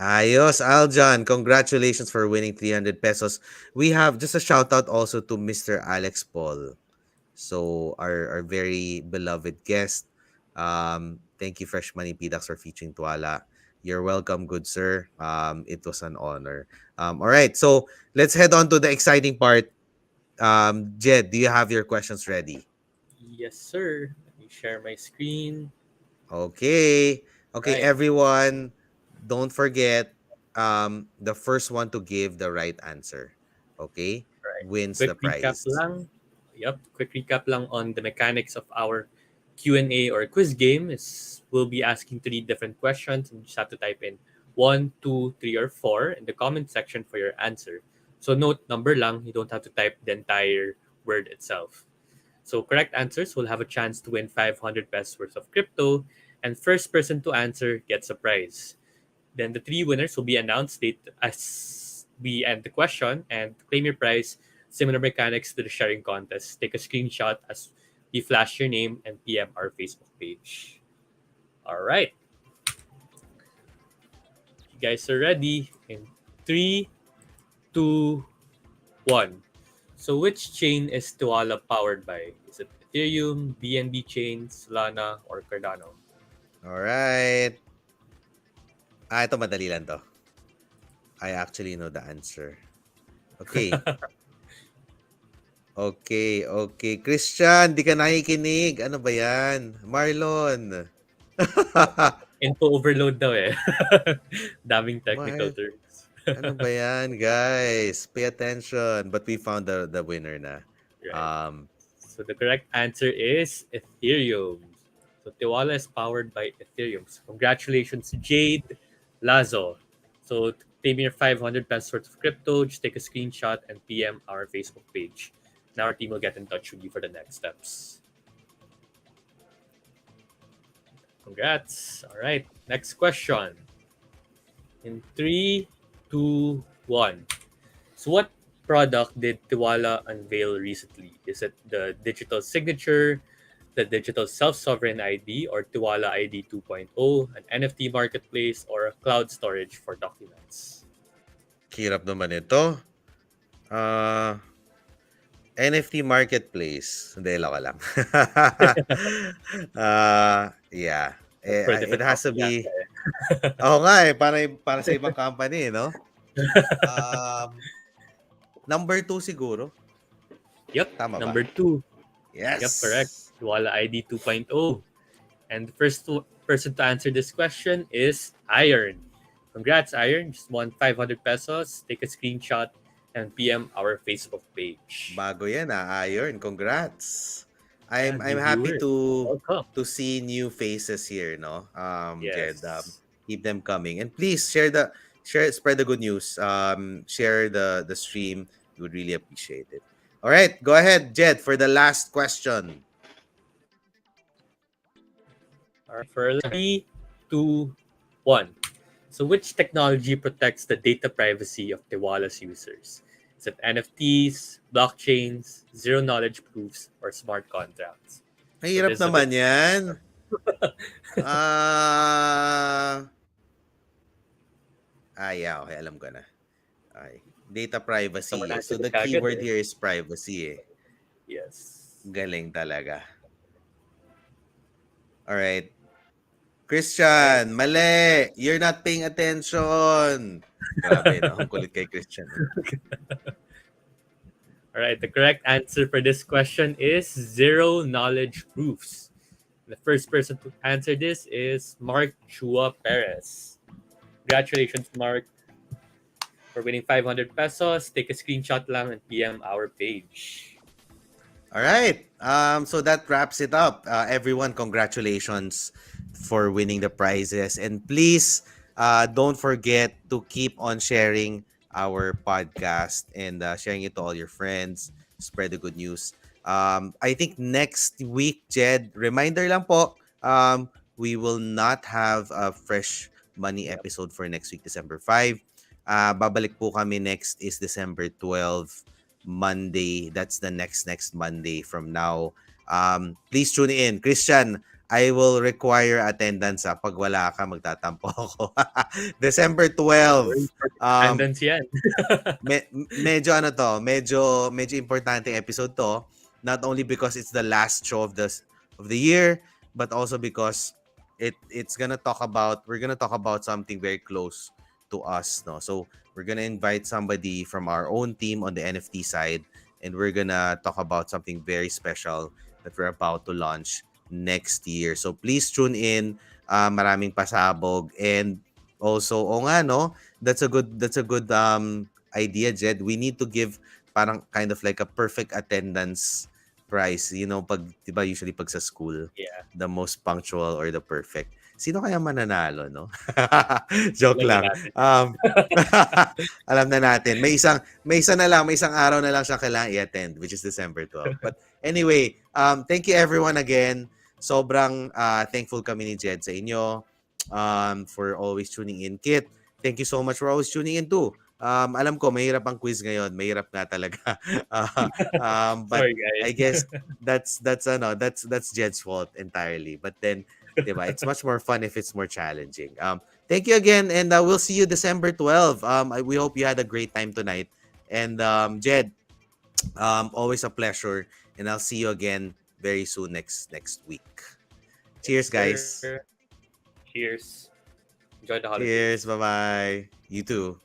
Ayos, Aljan. Congratulations for winning 300 pesos. We have just a shout out also to Mr. Alex Paul. So our very beloved guest. Thank you, Fresh Money Pidax, for featuring Twala. You're welcome, good sir. It was an honor. All right, so let's head on to the exciting part. Jed, do you have your questions ready? Yes, sir. Let me share my screen. Okay. Okay, Right. everyone, don't forget the first one to give the right answer, okay, Right. wins the Quick recap prize. lang. Yep, quick recap lang on the mechanics of our Q&A or quiz game is we'll be asking three different questions and you just have to type in one, two, three, or four in the comment section for your answer. So note number lang, you don't have to type the entire word itself. So correct answers will have a chance to win 500 pesos worth of crypto, and first person to answer gets a prize. Then the three winners will be announced late as we end the question, and to claim your prize. Similar mechanics to the sharing contest. Take a screenshot as we flash your name and PM our Facebook page. All right, you guys are ready in three, two, one. So which chain is Twala powered by? Is it Ethereum, BNB chain, Solana, or Cardano? Alright. Ito madali lang to. I actually know the answer. Okay. Okay. Christian, di ka nakikinig. Ano ba yan? Marlon. Info overload daw eh. Daming technical Mar- terms. ano ba yan, guys? Pay attention. But we found the winner na. Right. Um, So the correct answer is Ethereum. So Tiwala is powered by Ethereum. So congratulations, Jade Lazo. So to claim your 500 pesos worth of crypto, just take a screenshot and PM our Facebook page. Now our team will get in touch with you for the next steps. Congrats. All right. Next question. In 3, 2, 1. So what product did Tiwala unveil recently? Is it the digital signature, the digital self-sovereign ID, or Tiwala ID 2.0, an NFT marketplace, or a cloud storage for documents? hirap naman ito. NFT marketplace. Hindi, loko lang. Yeah. That's for a It different has to company be... yata eh. Oo nga eh. Para sa ibang company, no? Number 2 siguro. Yep, Tama ba? number 2. Yes. Yep, correct. Tiwala ID 2.0. And the first person to answer this question is Iron. Congrats, Iron. Just won 500 pesos. Take a screenshot and PM our Facebook page. Bago yan Iron. Congrats. Yeah, I'm new happy viewers. to Welcome. see new faces here, no? Jed, Yes. keep them coming. And please spread the good news. Share the stream. We would really appreciate it. All right, go ahead, Jed, for the last question. All right, for 3, 2, 1. So which technology protects the data privacy of Tiwala's users? Is it NFTs, blockchains, zero knowledge proofs, or smart contracts? Mahirap this is a naman bit- yan. Yeah, okay, alam ko na. Okay. Data privacy. Someone So answered the it kagad keyword eh. here is privacy eh. Yes. Galing talaga. All right. Christian, mali. You're not paying attention. Grabe, no? Ang kulit kay Christian. All right, the correct answer for this question is zero knowledge proofs. The first person to answer this is Mark Chua Perez. Congratulations, Mark, for winning 500 pesos. Take a screenshot lang and PM our page. All right. So that wraps it up. Everyone, congratulations for winning the prizes. And please don't forget to keep on sharing our podcast and sharing it to all your friends. Spread the good news. I think next week, Jed, reminder lang po, we will not have a fresh money episode for next week, December 5. Babalik po kami next is December 12. Monday. That's the next Monday from now. Please tune in. Christian, I will require attendance. Pag wala ka, magtatampo ako. December 12. Attendance yan. Medyo medyo importante episode to. Not only because it's the last show of the year, but also because we're gonna talk about something very close to us, no? So we're gonna invite somebody from our own team on the NFT side, and we're gonna talk about something very special that we're about to launch next year. So please tune in. Maraming pasabog, and also, nga no, that's a good idea, Jed. We need to give parang kind of like a perfect attendance prize. You know, pag 'di ba usually pag sa school, Yeah. the most punctual or the perfect. Sino kaya mananalo, no? Joke Alam na lang. natin. Alam na natin. May isang araw na lang siya kailangan i-attend, which is December 12. But anyway, thank you everyone again. Sobrang thankful kami ni Jed sa inyo for always tuning in. Kit, thank you so much for always tuning in too. Alam ko, mahirap ang quiz ngayon. Mahirap nga talaga. But Sorry, guys. I guess that's Jed's fault entirely. But then, diba, it's much more fun if it's more challenging. Thank you again, and we'll see you December 12. We hope you had a great time tonight. And Jed, Always a pleasure, and I'll see you again very soon next week. Cheers, Yes, guys. sir. Cheers. Enjoy the Cheers. holidays. Bye bye. You too.